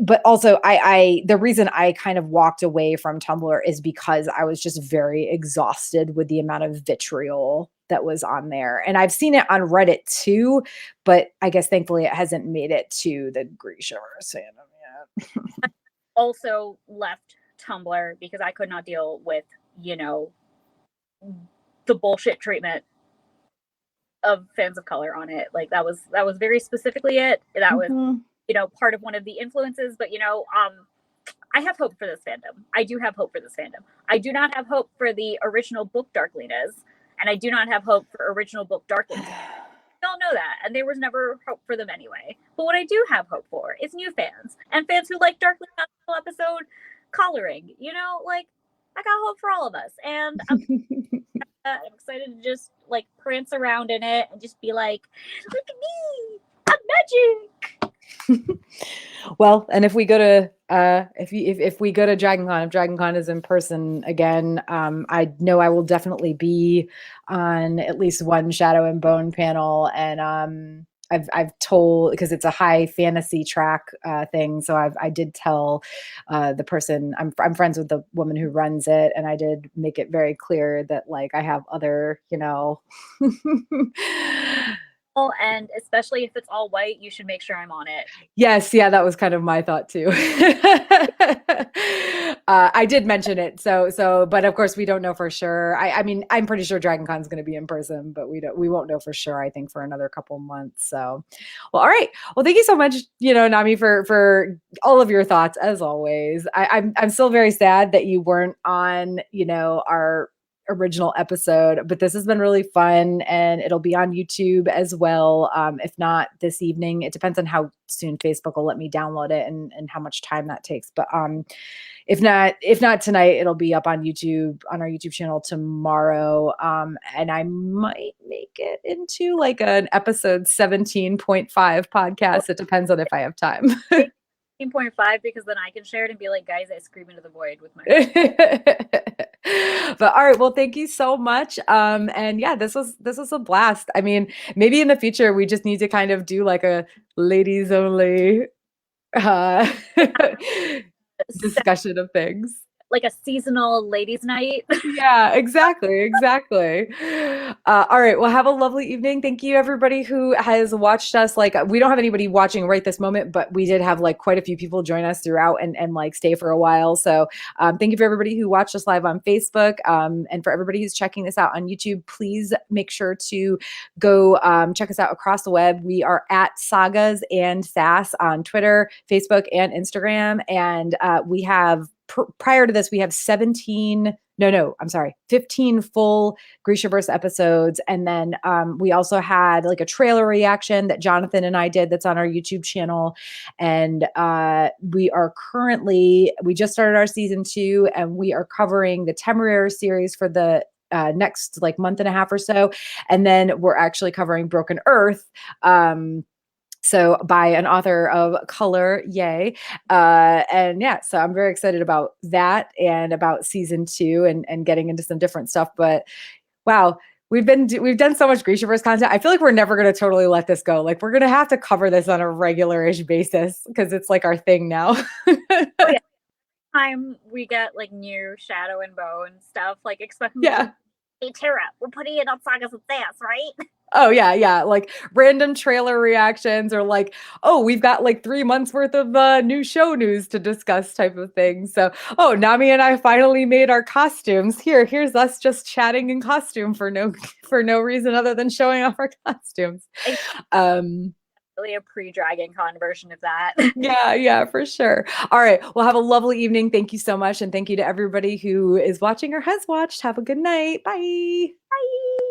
but also the reason I kind of walked away from Tumblr is because I was just very exhausted with the amount of vitriol that was on there, and I've seen it on Reddit too, but I guess thankfully it hasn't made it to the Grisha fandom yet. also left Tumblr because I could not deal with, you know, the bullshit treatment of fans of color on it. Like that was very specifically it. That was, Mhm. you know, part of one of the influences. But you know, I have hope for this fandom. I do have hope for this fandom. I do not have hope for the original book Darklinas, and I do not have hope for original book Darklings. We all know that, and there was never hope for them anyway. But what I do have hope for is new fans and fans who like Darkling episode coloring. You know, like I got hope for all of us, and I'm excited to just like prance around in it and just be like, look at me, I'm magic. Well, and if we go to if we go to DragonCon, if DragonCon is in person again, I know I will definitely be on at least one Shadow and Bone panel, and I've told, because it's a high fantasy track thing, so I did tell the person, I'm friends with the woman who runs it, and I did make it very clear that like I have other, you know. And especially if it's all white, you should make sure I'm on it. Yes, yeah, that was kind of my thought too. I did mention it, but of course we don't know for sure. I mean, I'm pretty sure DragonCon is going to be in person, but we won't know for sure. I think for another couple months. So, well, all right. Well, thank you so much, Nami, for all of your thoughts as always. I'm still very sad that you weren't on, our original episode, but this has been really fun, and it'll be on YouTube as well. If not this evening, it depends on how soon Facebook will let me download it and how much time that takes. But if not tonight, it'll be up on YouTube, on our YouTube channel tomorrow. And I might make it into like an episode 17.5 podcast. It depends on if I have time. 18.5, because then I can share it and be like, guys, I scream into the void with my But all right, well, thank you so much. And yeah, this was a blast. I mean, maybe in the future we just need to kind of do like a ladies only uh discussion of things. like a seasonal ladies' night. Yeah, exactly. All right, well, have a lovely evening. Thank you, everybody who has watched us. Like, we don't have anybody watching right this moment, but we did have like quite a few people join us throughout and like stay for a while. So thank you for everybody who watched us live on Facebook, and for everybody who's checking this out on YouTube. Please make sure to go check us out across the web. We are at Sagas and Sass on Twitter, Facebook, and Instagram, and we have prior to this, we have 15 full Grishaverse episodes. And then we also had like a trailer reaction that Jonathan and I did that's on our YouTube channel. And we just started our season 2, and we are covering the Temeraire series for the next like month and a half or so. And then we're actually covering Broken Earth. So by an author of color, yay. And yeah, so I'm very excited about that and about season 2 and getting into some different stuff. But wow, we've done so much Grishaverse content. I feel like we're never going to totally let this go. Like, we're going to have to cover this on a regular-ish basis because it's like our thing now. Oh, yeah. Time we get like new Shadow and Bone stuff, like expect me Yeah. to, hey Tara, we're putting it on Sagas with Sass, right? Oh yeah. Like random trailer reactions, or like, oh, we've got like 3 months worth of new show news to discuss type of thing. So, oh, Nami and I finally made our costumes. Here's us just chatting in costume for no reason other than showing off our costumes. Really a pre-Dragon Con version of that. Yeah, for sure. All right. Well, have a lovely evening. Thank you so much. And thank you to everybody who is watching or has watched. Have a good night. Bye. Bye.